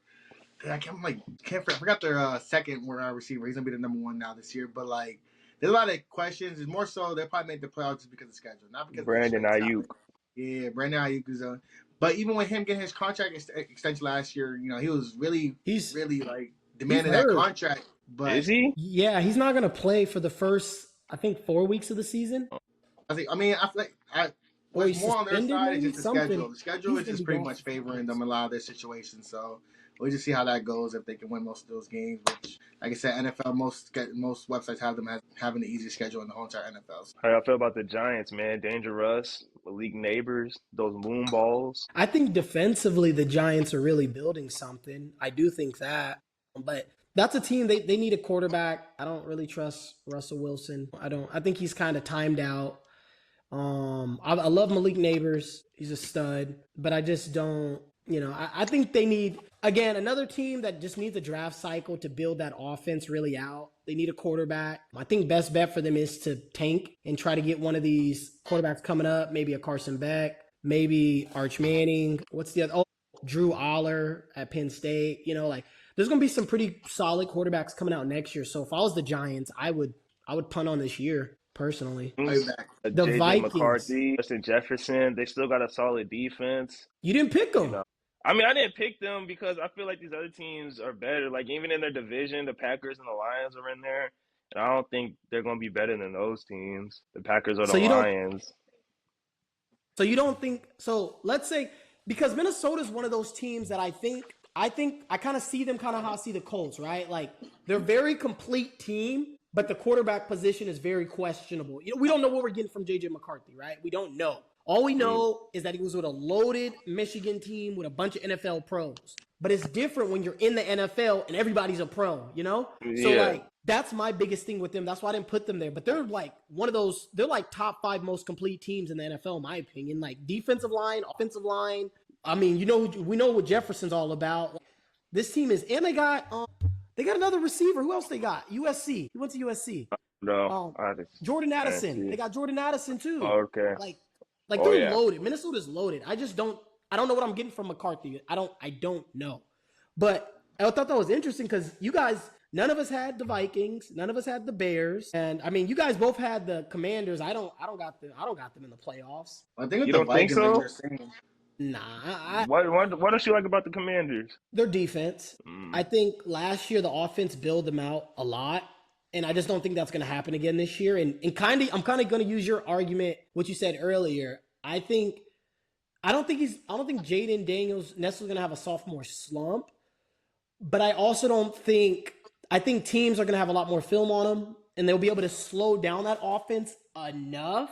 I forgot their second wide receiver. He's gonna be the number one now this year. But like, there's a lot of questions. It's more so they'll probably make the playoffs just because of schedule, not because Brandon Ayuk. Yeah, Brandon Ayuk is But even with him getting his contract extension last year, he was really like demanding that contract. But is he? Yeah, he's not gonna play for the first, I think, 4 weeks of the season. I feel like what's more on their side is just the schedule. The schedule is just pretty much favoring them in a lot of their situations. So we'll just see how that goes if they can win most of those games. Which, like I said, NFL most websites have them as having the easiest schedule in the whole entire NFL. How y'all feel about the Giants, man? Dangerous, Malik Neighbors, those moon balls. I think defensively the Giants are really building something. I do think that, but that's a team they need a quarterback. I don't really trust Russell Wilson. I think he's kind of timed out. I love Malik Neighbors. He's a stud, but I just don't, I think they need, again, another team that just needs a draft cycle to build that offense really out. They need a quarterback. I think best bet for them is to tank and try to get one of these quarterbacks coming up, maybe a Carson Beck, maybe Arch Manning. What's the other? Oh, Drew Aller at Penn State. You know, like there's going to be some pretty solid quarterbacks coming out next year. So if I was the Giants, I would punt on this year personally. I'll be back. The JJ Vikings. McCarthy, Justin Jefferson, they still got a solid defense. You didn't pick them. You know, I mean, I didn't pick them because I feel like these other teams are better. Like even in their division, the Packers and the Lions are in there, and I don't think they're going to be better than those teams, the Packers or the Lions. So you don't think so? Let's say because Minnesota is one of those teams that I think I kind of see them kind of how I see the Colts, right? Like they're a very complete team, but the quarterback position is very questionable. You know, we don't know what we're getting from JJ McCarthy, right? We don't know. All we know is that he was with a loaded Michigan team with a bunch of NFL pros. But it's different when you're in the NFL and everybody's a pro, you know? So, like, that's my biggest thing with them. That's why I didn't put them there. But they're, like, one of those – they're, like, top 5 most complete teams in the NFL, in my opinion. Like, defensive line, offensive line. I mean, you know, we know what Jefferson's all about. This team is – and they got another receiver. Who else they got? USC. He went to USC. No. Jordan Addison. They got Jordan Addison, too. Oh, okay. Like they're loaded. Minnesota's loaded. I don't know what I'm getting from McCarthy. I don't know. But I thought that was interesting because you guys, none of us had the Vikings, none of us had the Bears, and I mean, you guys both had the Commanders. I don't got them in the playoffs. I think you don't think so? Nah. What don't you like about the Commanders? Their defense. I think last year the offense bailed them out a lot. And I just don't think that's going to happen again this year. And I'm kind of going to use your argument, what you said earlier. I don't think Jaden Daniels necessarily going to have a sophomore slump, but I also I think teams are going to have a lot more film on him and they'll be able to slow down that offense enough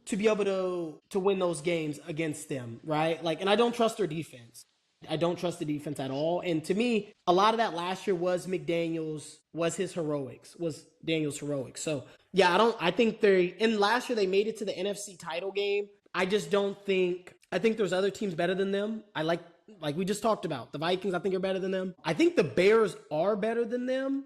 to be able to win those games against them. Right. Like, and I don't trust their defense. I don't trust the defense at all. And to me, a lot of that last year was Daniels' heroics. So, yeah, I think last year they made it to the NFC title game. I just don't think, I think there's other teams better than them. I like we just talked about, the Vikings, I think are better than them. I think the Bears are better than them.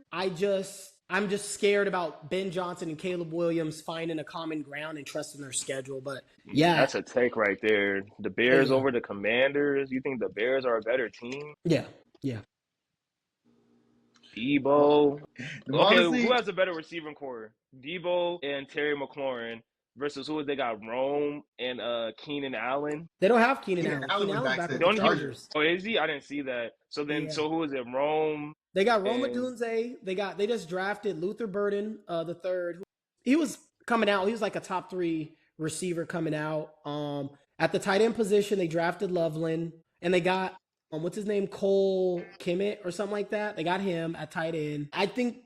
I'm just scared about Ben Johnson and Caleb Williams finding a common ground and trusting their schedule. But yeah, that's a take right there. The Bears over the Commanders. You think the Bears are a better team? Yeah. Debo. Okay, who has a better receiving core? Debo and Terry McLaurin versus who they got? Rome and Keenan Allen. They don't have Keenan Allen. Keenan Allen's back with the Chargers. Oh, is he? I didn't see that. So so who is it? Rome. They got Rome Odunze. They just drafted Luther Burden, the third. He was coming out. He was like a top 3 receiver coming out. At the tight end position, they drafted Loveland, and they got what's his name, Cole Kimmett or something like that. They got him at tight end. I think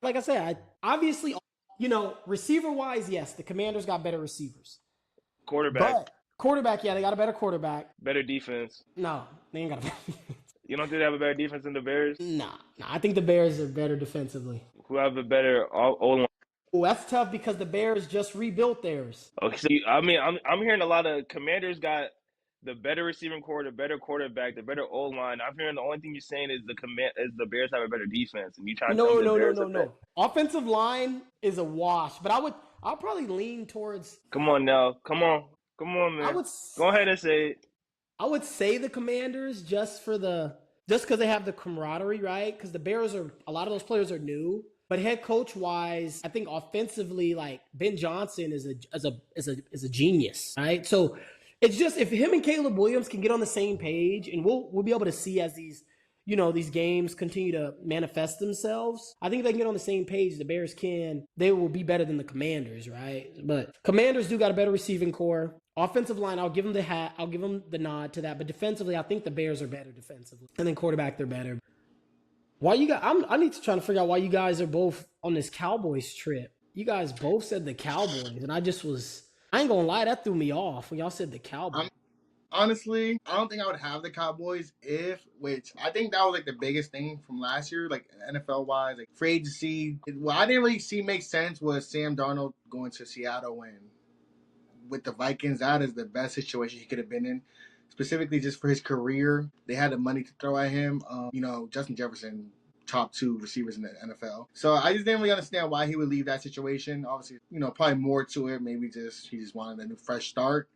like I said, obviously, you know, receiver wise, yes, the Commanders got better receivers. Quarterback, yeah, they got a better quarterback. Better defense. No, they ain't got a better defense. You don't think they have a better defense than the Bears? Nah. I think the Bears are better defensively. Who have a better O-line? Oh, that's tough because the Bears just rebuilt theirs. Okay, so I mean, I'm hearing a lot of Commanders got the better receiving core, the better quarterback, the better O-line. I'm hearing the only thing you're saying is the Bears have a better defense, and you trying to tell me the Bears No. Offensive line is a wash, but I'll probably lean towards. Come on now, come on, man. Go ahead and say it. I would say the Commanders just because they have the camaraderie, right? Because the Bears a lot of those players are new, but head coach wise, I think offensively, like Ben Johnson is a genius, right? So it's just if him and Caleb Williams can get on the same page, and we'll be able to see as these games continue to manifest themselves. I think if they can get on the same page, the Bears they will be better than the Commanders, right? But Commanders do got a better receiving core. Offensive line, I'll give them the nod to that. But defensively, I think the Bears are better defensively. And then quarterback, they're better. Why you guys? I need to try to figure out why you guys are both on this Cowboys trip. You guys both said the Cowboys, and I ain't gonna lie, that threw me off when y'all said the Cowboys. Honestly, I don't think I would have the Cowboys which I think that was like the biggest thing from last year, like NFL wise, like free agency. What I didn't really see make sense was Sam Darnold going to Seattle and with the Vikings. That is the best situation he could have been in, specifically just for his career. They had the money to throw at him. Justin Jefferson, top 2 receivers in the NFL. So I just didn't really understand why he would leave that situation. Obviously, probably more to it. Maybe he just wanted a new fresh start.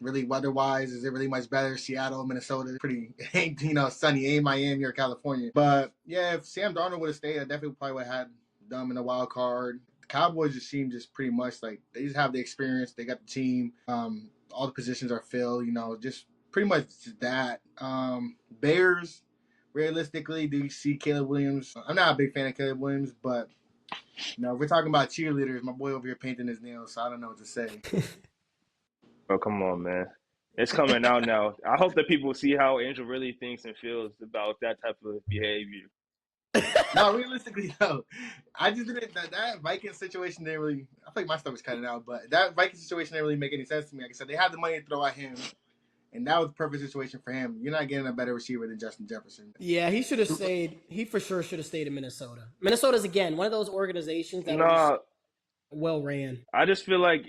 Really, weather-wise, is it really much better? Seattle, Minnesota, pretty, ain't, sunny. Ain't Miami or California. But, yeah, if Sam Darnold would have stayed, I definitely probably would have had them in the wild card. The Cowboys just seem just pretty much like they just have the experience. They got the team. All the positions are filled, just pretty much that. Bears, realistically, do you see Caleb Williams? I'm not a big fan of Caleb Williams, but, if we're talking about cheerleaders, my boy over here painting his nails, so I don't know what to say. Oh, come on, man. It's coming out now. I hope that people see how Angel really thinks and feels about that type of behavior. No, realistically, though, I just didn't. That Viking situation didn't really. I feel like my stuff is cutting out, but that Viking situation didn't really make any sense to me. Like I said, they had the money to throw at him, and that was the perfect situation for him. You're not getting a better receiver than Justin Jefferson. Yeah, he should have stayed. He for sure should have stayed in Minnesota. Minnesota's, again, one of those organizations that are well ran. I just feel like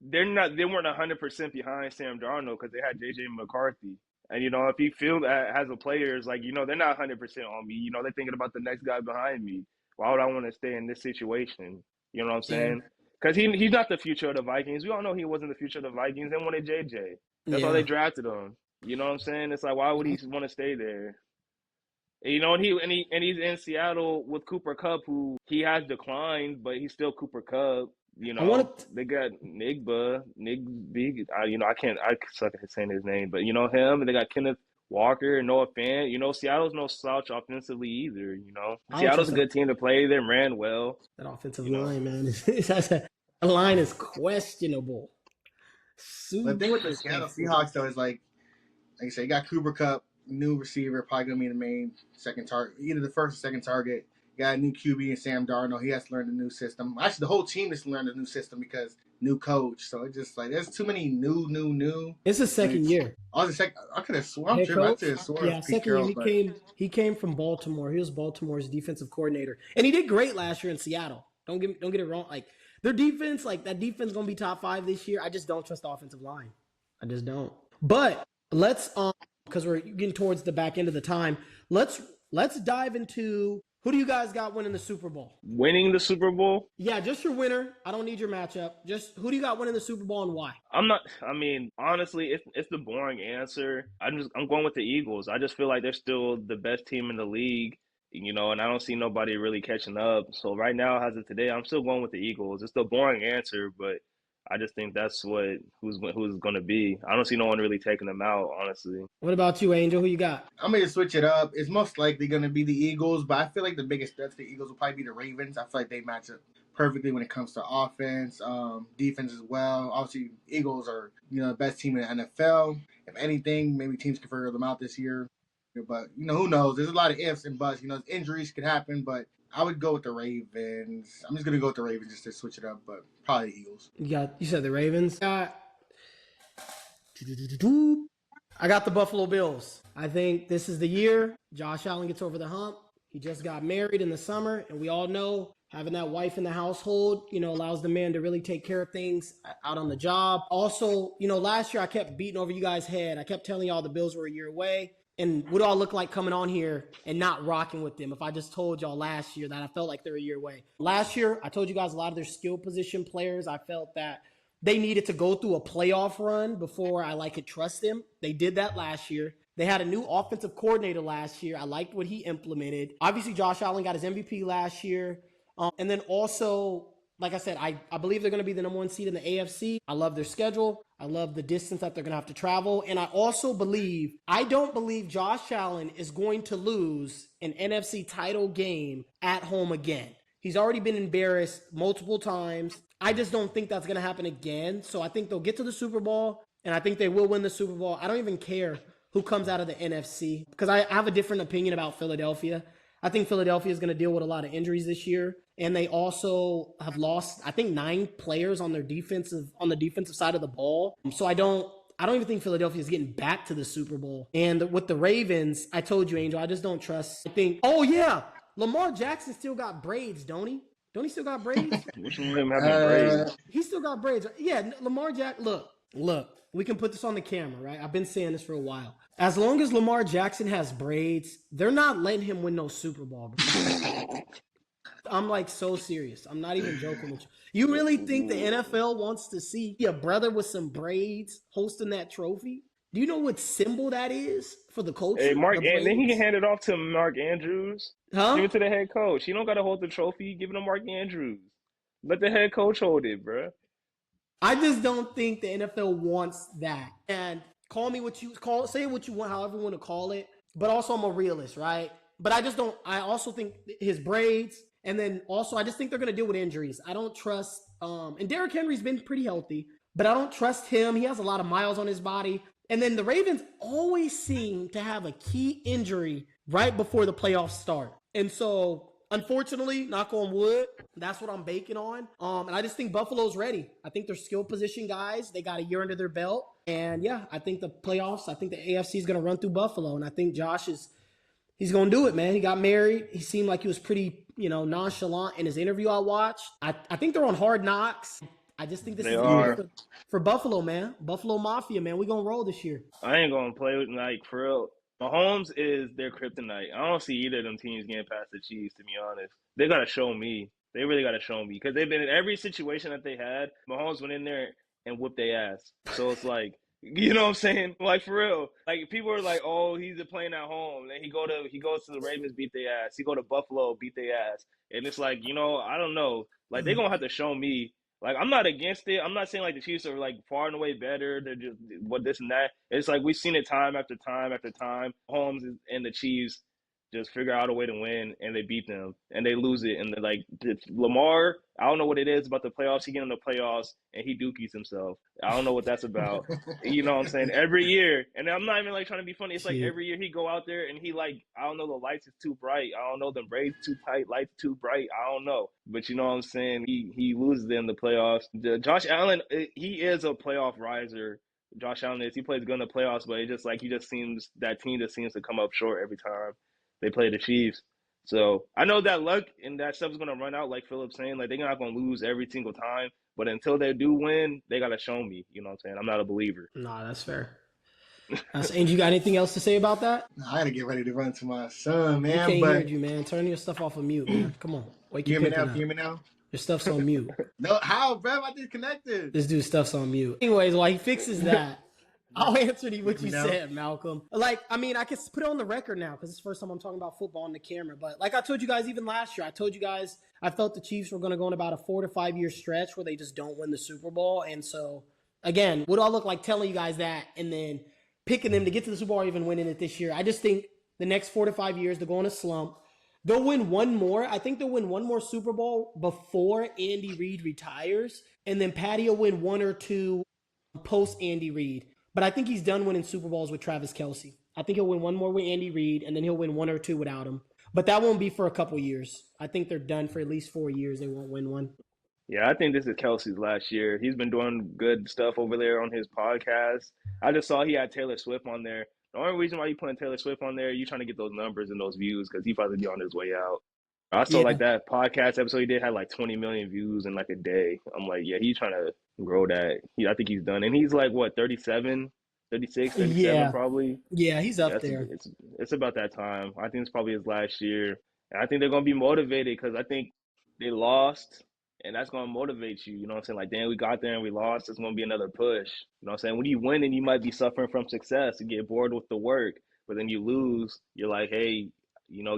they weren't 100% behind Sam Darnold because they had JJ McCarthy. And, if you feel that as a player, it's like, they're not 100% on me. They're thinking about the next guy behind me. Why would I want to stay in this situation? You know what I'm saying? Because he's not the future of the Vikings. We all know he wasn't the future of the Vikings. They wanted JJ. That's why they drafted him. You know what I'm saying? It's like, why would he want to stay there? And he's in Seattle with Cooper Kupp, who he has declined, but he's still Cooper Kupp. They got I suck at saying his name, but him, and they got Kenneth Walker and Noah Fant. Seattle's no slouch offensively either. Seattle's a good team to play. They ran well. That offensive line, man, the line is questionable. The thing with the Seattle Seahawks, though, is like I said, you got Cooper Kupp, new receiver, probably gonna be the main second target, either the first or second target. You got a new QB and Sam Darnold. He has to learn the new system. Actually, the whole team has to learn the new system because new coach. So it's just like there's too many new. It's his second year. I could have sworn. Yeah, second year. He came from Baltimore. He was Baltimore's defensive coordinator, and he did great last year in Seattle. Don't get it wrong. Like their defense, that defense gonna be top 5 this year. I just don't trust the offensive line. I just don't. But let's because we're getting towards the back end of the time. Let's dive into. Who do you guys got winning the Super Bowl? Winning the Super Bowl? Yeah, just your winner. I don't need your matchup. Just who do you got winning the Super Bowl and why? Honestly, it's the boring answer. I'm going with the Eagles. I just feel like they're still the best team in the league, and I don't see nobody really catching up. So right now, as of today, I'm still going with the Eagles. It's the boring answer, but I just think that's who's going to be. I don't see no one really taking them out, honestly. What about you, Angel? Who you got? I'm going to switch it up. It's most likely going to be the Eagles, but I feel like the biggest threat to the Eagles will probably be the Ravens. I feel like they match up perfectly when it comes to offense, defense as well. Obviously, Eagles are the best team in the NFL. If anything, maybe teams can figure them out this year. But, who knows? There's a lot of ifs and buts. Injuries could happen, but I would go with the Ravens. I'm just going to go with the Ravens just to switch it up, but probably the Eagles. You said the Ravens? I got the Buffalo Bills. I think this is the year Josh Allen gets over the hump. He just got married in the summer, and we all know having that wife in the household, allows the man to really take care of things out on the job. Also, last year I kept beating over you guys' head. I kept telling y'all the Bills were a year away. And what do I look like coming on here and not rocking with them if I just told y'all last year that I felt like they're a year away? Last year, I told you guys a lot of their skill position players, I felt that they needed to go through a playoff run before I could trust them. They did that last year. They had a new offensive coordinator last year. I liked what he implemented. Obviously, Josh Allen got his MVP last year. And then also, like I said, I believe they're going to be the number 1 seed in the AFC. I love their schedule. I love the distance that they're going to have to travel. And I don't believe Josh Allen is going to lose an NFC title game at home again. He's already been embarrassed multiple times. I just don't think that's going to happen again. So I think they'll get to the Super Bowl, and I think they will win the Super Bowl. I don't even care who comes out of the NFC because I have a different opinion about Philadelphia. I think Philadelphia is going to deal with a lot of injuries this year. And they also have lost, I think, 9 players on the defensive side of the ball. So I don't even think Philadelphia is getting back to the Super Bowl. And with the Ravens, I told you, Angel, I just don't trust. Lamar Jackson still got braids, don't he? Don't he still got braids? Which one of them having braids? He still got braids. Yeah, Lamar Jackson. Look, we can put this on the camera, right? I've been saying this for a while. As long as Lamar Jackson has braids, they're not letting him win no Super Bowl. I'm like so serious. I'm not even joking with you. You really think the NFL wants to see a brother with some braids hosting that trophy? Do you know what symbol that is for the Hey, culture? Mark, The and then he can braids? hand it off to Mark Andrews. Give Huh? it to the head coach. He don't got to hold the trophy. Give it to Mark Andrews. Let the head coach hold it, bro. I just don't think the NFL wants that. And call me what you call, say what you want, however you want to call it. But also, I'm a realist, right? But I just don't. I also think his braids, and then also I just think they're going to deal with injuries. I don't trust. And Derrick Henry's been pretty healthy, but I don't trust him. He has a lot of miles on his body. And then the Ravens always seem to have a key injury right before the playoffs start. And so, unfortunately, knock on wood, that's what I'm banking on. And I just think Buffalo's ready. I think they're skill position guys. They got a year under their belt. And yeah, I think the playoffs, I think the AFC is going to run through Buffalo. And I think he's going to do it, man. He got married. He seemed like he was pretty, nonchalant in his interview I watched. I think they're on Hard Knocks. I just think this They is the year are. for Buffalo, man. Buffalo Mafia, man. We're going to roll this year. I ain't gonna play with like for real. Mahomes is their kryptonite. I don't see either of them teams getting past the Chiefs. To be honest, they gotta show me. They really gotta show me because they've been in every situation that they had. Mahomes went in there and whooped their ass. So it's like, you know what I'm saying? Like for real. Like people are like, oh, he's playing at home. Then he goes to the Ravens, beat their ass. He go to Buffalo, beat their ass. And it's like, I don't know. Like they're gonna have to show me. Like I'm not against it. I'm not saying like the Chiefs are like far and away better. They're just what this and that. It's like we've seen it time after time after time. Holmes and the Chiefs just figure out a way to win, and they beat them, and they lose it. And they're like Lamar, I don't know what it is about the playoffs. He get in the playoffs and he dookies himself. I don't know what that's about. You know what I'm saying? Every year, and I'm not even like trying to be funny. It's like Shit. every year he go out there and he like I don't know, the lights is too bright. I don't know, the braids too tight, lights too bright. I don't know, but you know what I'm saying? He loses in the playoffs. Josh Allen, he is a playoff riser. Josh Allen is. He plays good in the playoffs, but it just like he just seems that team just seems to come up short every time they play the Chiefs. So I know that luck and that stuff is gonna run out, like Phillip's saying. Like they're not gonna lose every single time, but until they do win, they gotta show me. You know what I'm saying? I'm not a believer. Nah, that's fair. And you got anything else to say about that? I gotta get ready to run to my son, We man. can't But hear you, man. Turn your stuff off of mute, man. Come on. Wake you your hear me pimpin' now? up. Can you hear me now? Your stuff's on mute. No, how, bro? I disconnected. This dude's stuff's on mute. Anyways, while he fixes that, I'll answer to what you know? said, Malcolm. Like, I mean, I can put it on the record now because it's the first time I'm talking about football on the camera. But like I told you guys even last year, I told you guys I felt the Chiefs were going to go on about a 4 to 5 year stretch where they just don't win the Super Bowl. And so, again, what do I look like telling you guys that and then picking them to get to the Super Bowl or even winning it this year? I just think the next 4 to 5 years, they're going to slump. They'll win one more. I think they'll win one more Super Bowl before Andy Reid retires. And then Patty will win one or two post Andy Reid. But I think he's done winning Super Bowls with Travis Kelce. I think he'll win one more with Andy Reid, and then he'll win one or two without him. But that won't be for a couple years. I think they're done for at least 4 years. They won't win one. Yeah, I think this is Kelsey's last year. He's been doing good stuff over there on his podcast. I just saw he had Taylor Swift on there. The only reason why you putting Taylor Swift on there, you trying to get those numbers and those views because he probably be on his way out. I saw Yeah. like that podcast episode he did had like 20 million views in like a day. I'm like, yeah, he's trying to grow that. I think he's done. And he's like, what, 37, 36, 37 Yeah. probably? Yeah, he's up That's there. it's about that time. I think it's probably his last year. And I think they're going to be motivated because I think they lost. And that's going to motivate you. You know what I'm saying? Like, damn, we got there and we lost. It's going to be another push. You know what I'm saying? When you win and you might be suffering from success, you get bored with the work. But then you lose, you're like, hey,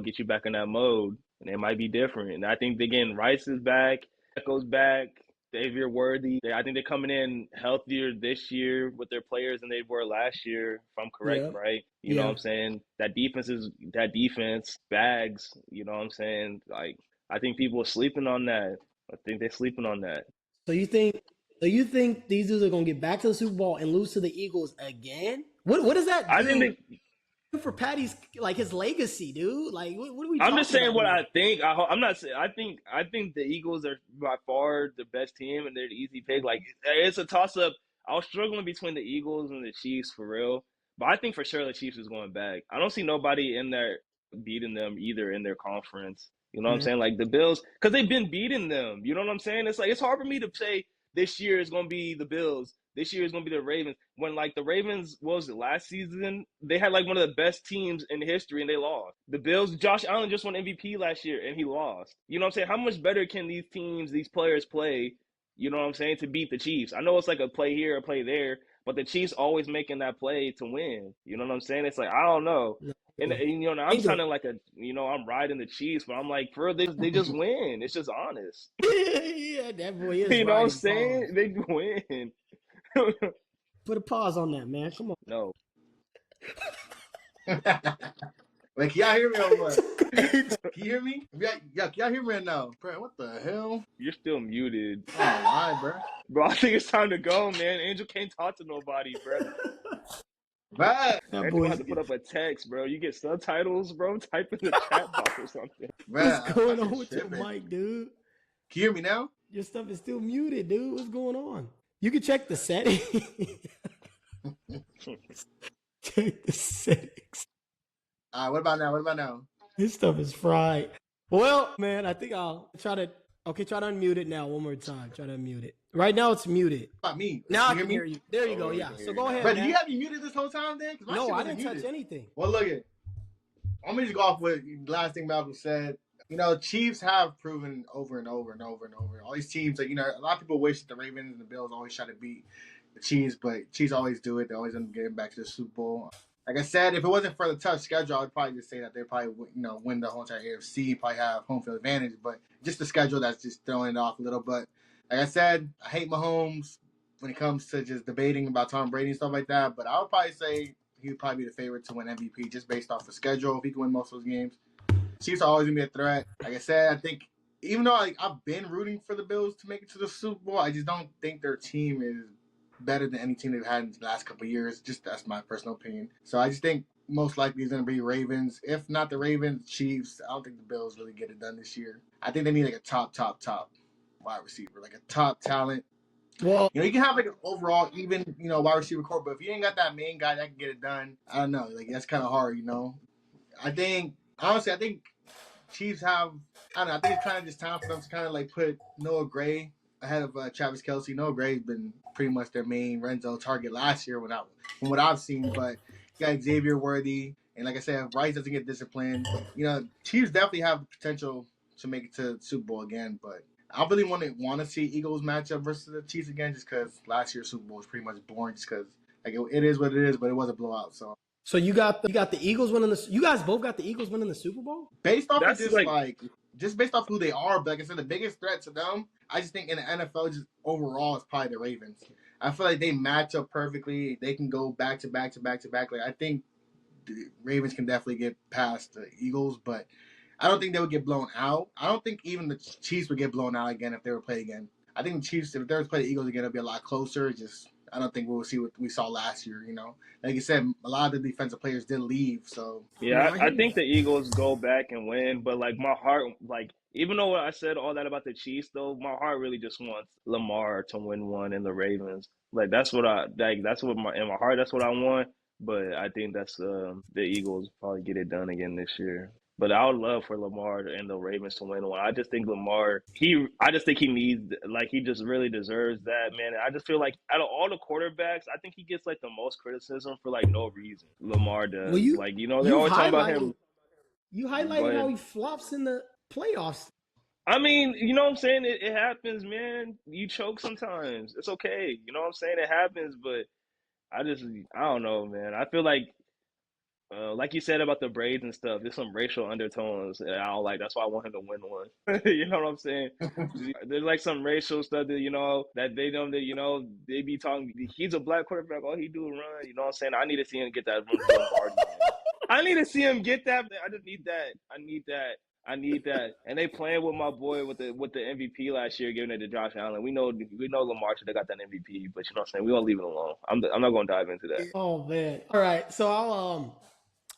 get you back in that mode. And it might be different. And I think they're getting Rice is back, Echo's back, Xavier Worthy. I think they're coming in healthier this year with their players than they were last year, if I'm correct, Yeah. right? You know what I'm saying? That defense, Bags, you know what I'm saying? Like, I think people are sleeping on that. I think they're sleeping on that. So you think these dudes are gonna get back to the Super Bowl and lose to the Eagles again? What does that do I think for Patty's like his legacy, dude? Like what are we I'm talking just saying about what here? I think. I'm not saying. I think the Eagles are by far the best team, and they're the easy pick. Like it's a toss up. I was struggling between the Eagles and the Chiefs for real, but I think for sure the Chiefs is going back. I don't see nobody in there beating them either in their conference. You know what I'm Yeah. saying? Like the Bills, because they've been beating them. You know what I'm saying? It's like it's hard for me to say this year is going to be the Bills. This year is going to be the Ravens. When, like, the Ravens, what was it, last season? They had, like, one of the best teams in history, and they lost. The Bills, Josh Allen just won MVP last year, and he lost. You know what I'm saying? How much better can these teams, these players play, you know what I'm saying, to beat the Chiefs? I know it's like a play here, a play there, but the Chiefs always making that play to win. You know what I'm saying? It's like, I don't know. And you know, I'm sounding like I'm riding the Chiefs, but I'm like, for they just win. It's just honest. Yeah, that boy is. You know what I'm riding saying? pause. They win. Put a pause on that, man. Come on. No. Wait, can y'all hear me or what? Can you hear me? Yeah, can y'all hear me right now? Bro, what the hell? You're still muted. Oh, why, bro? Bro, I think it's time to go, man. Angel can't talk to nobody, bro. Right. That Angel boy's have to put up a text, bro. You get subtitles, bro. Type in the chat box or something. What's going on with your mic, dude? Can you hear me now? Your stuff is still muted, dude. What's going on? You can check the settings. Check the settings. All right, what about now? This stuff is fried. Well, man, I think I'll try to unmute it now one more time. Try to unmute it. Right now it's muted. About me. Now I can hear you. There you go. Yeah. So go ahead. But man. do you have me muted this whole time then? No, I didn't touch anything. Well, look at. I'm gonna just go off with the last thing Malcolm said. You know, Chiefs have proven over and over and over and over. All these teams, like, you know, a lot of people wish that the Ravens and the Bills always try to beat the Chiefs, but Chiefs always do it. They always end up getting back to the Super Bowl. Like I said, if it wasn't for the tough schedule, I would probably just say that they probably would, you know, win the whole entire AFC, probably have home field advantage. But just the schedule that's just throwing it off a little. But like I said, I hate Mahomes when it comes to just debating about Tom Brady and stuff like that. But I would probably say he would probably be the favorite to win MVP just based off the schedule. If he can win most of those games, Chiefs are always gonna be a threat. Like I said, I think even though I've been rooting for the Bills to make it to the Super Bowl, I just don't think their team is better than any team they've had in the last couple of years. Just that's my personal opinion. So I just think most likely it's going to be Ravens. If not the Ravens, Chiefs. I don't think the Bills really get it done this year. I think they need like a top wide receiver, like a top talent. Well, you know, you can have like an overall even, you know, wide receiver core, but if you ain't got that main guy that can get it done, I don't know. Like that's kind of hard, you know. I think Chiefs have. I don't know. I think it's kind of just time for them to kind of like put Noah Gray ahead of Travis Kelce. Noah Gray's been pretty much their main red zone target last year from what I've seen. But you got Xavier Worthy, and like I said, if Rice doesn't get disciplined, you know, Chiefs definitely have the potential to make it to the Super Bowl again. But I really want to see Eagles match up versus the Chiefs again, just because last year's Super Bowl was pretty much boring, just because like it is what it is, but it was a blowout. So you got the Eagles winning the. You guys both got the Eagles winning the Super Bowl. Based off of just based off who they are, but like I said, the biggest threat to them, I just think in the NFL, just overall, is probably the Ravens. I feel like they match up perfectly. They can go back to back. Like I think the Ravens can definitely get past the Eagles, but I don't think they would get blown out. I don't think even the Chiefs would get blown out again if they were played again. I think the Chiefs, if they were to play the Eagles again, it'd be a lot closer. Just I don't think we'll see what we saw last year. You know, like you said, a lot of the defensive players did leave. So yeah, I think the Eagles go back and win. But like my heart, like even though I said all that about the Chiefs, though, my heart really just wants Lamar to win one and the Ravens. Like that's what that's what in my heart, that's what I want. But I think that's the Eagles probably get it done again this year. But I would love for Lamar and the Ravens to win one. I just think Lamar, I just think he needs, like, he just really deserves that, man. I just feel like out of all the quarterbacks, I think he gets, like, the most criticism for, like, no reason. Lamar does. Well, like, you know, they're always talking about him. You highlighted how he flops in the playoffs. I mean, you know what I'm saying? It happens, man. You choke sometimes. It's okay. You know what I'm saying? It happens, but I don't know, man. I feel like you said about the braids and stuff, there's some racial undertones that I don't like. That's why I want him to win one. You know what I'm saying? There's like some racial stuff that, you know, that they know that, you know, they be talking. He's a black quarterback. All he do is run. You know what I'm saying? I need to see him get that run. I need to see him get that. I just need that. I need that. And they playing with my boy with the MVP last year, giving it to Josh Allen. We know Lamar should have got that MVP, but you know what I'm saying? We're gonna leave it alone. I'm not gonna dive into that. Oh man. All right. So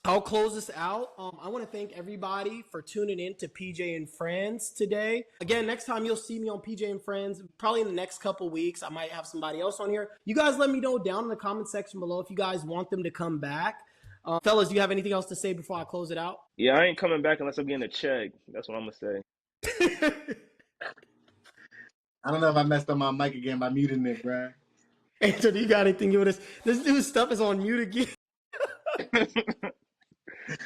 I'll close this out. I want to thank everybody for tuning in to PJ and Friends today. Again, next time you'll see me on PJ and Friends, probably in the next couple weeks. I might have somebody else on here. You guys let me know down in the comment section below if you guys want them to come back. Fellas, do you have anything else to say before I close it out? Yeah, I ain't coming back unless I'm getting a check. That's what I'm going to say. I don't know if I messed up my mic again by muting it, bruh. Angel, do you got anything you want to? This dude's stuff is on mute again.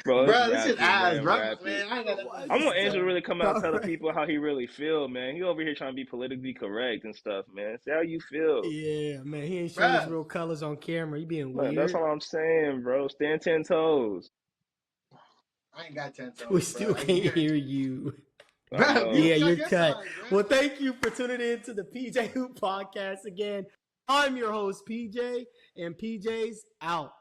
Bro, Bruh, this shit rapid, ass, man, bro. rapid. Man, I ain't got nothing I want to Angel to say. really come out and tell the Alright. people how he really feel, man. He over here trying to be politically correct and stuff, man. Say how you feel. Yeah, man, he ain't showing his Bruh, real colors on camera. He being Man, that's weird. all I'm saying, bro. Stand 10 toes. I ain't got 10 toes, We bro. still I can't hear hear you. you. I Bruh, know. Yeah, mute you're your cut. side, bruh. Well, thank you for tuning in to the PJ Hoop Podcast again. I'm your host, PJ, and PJ's out.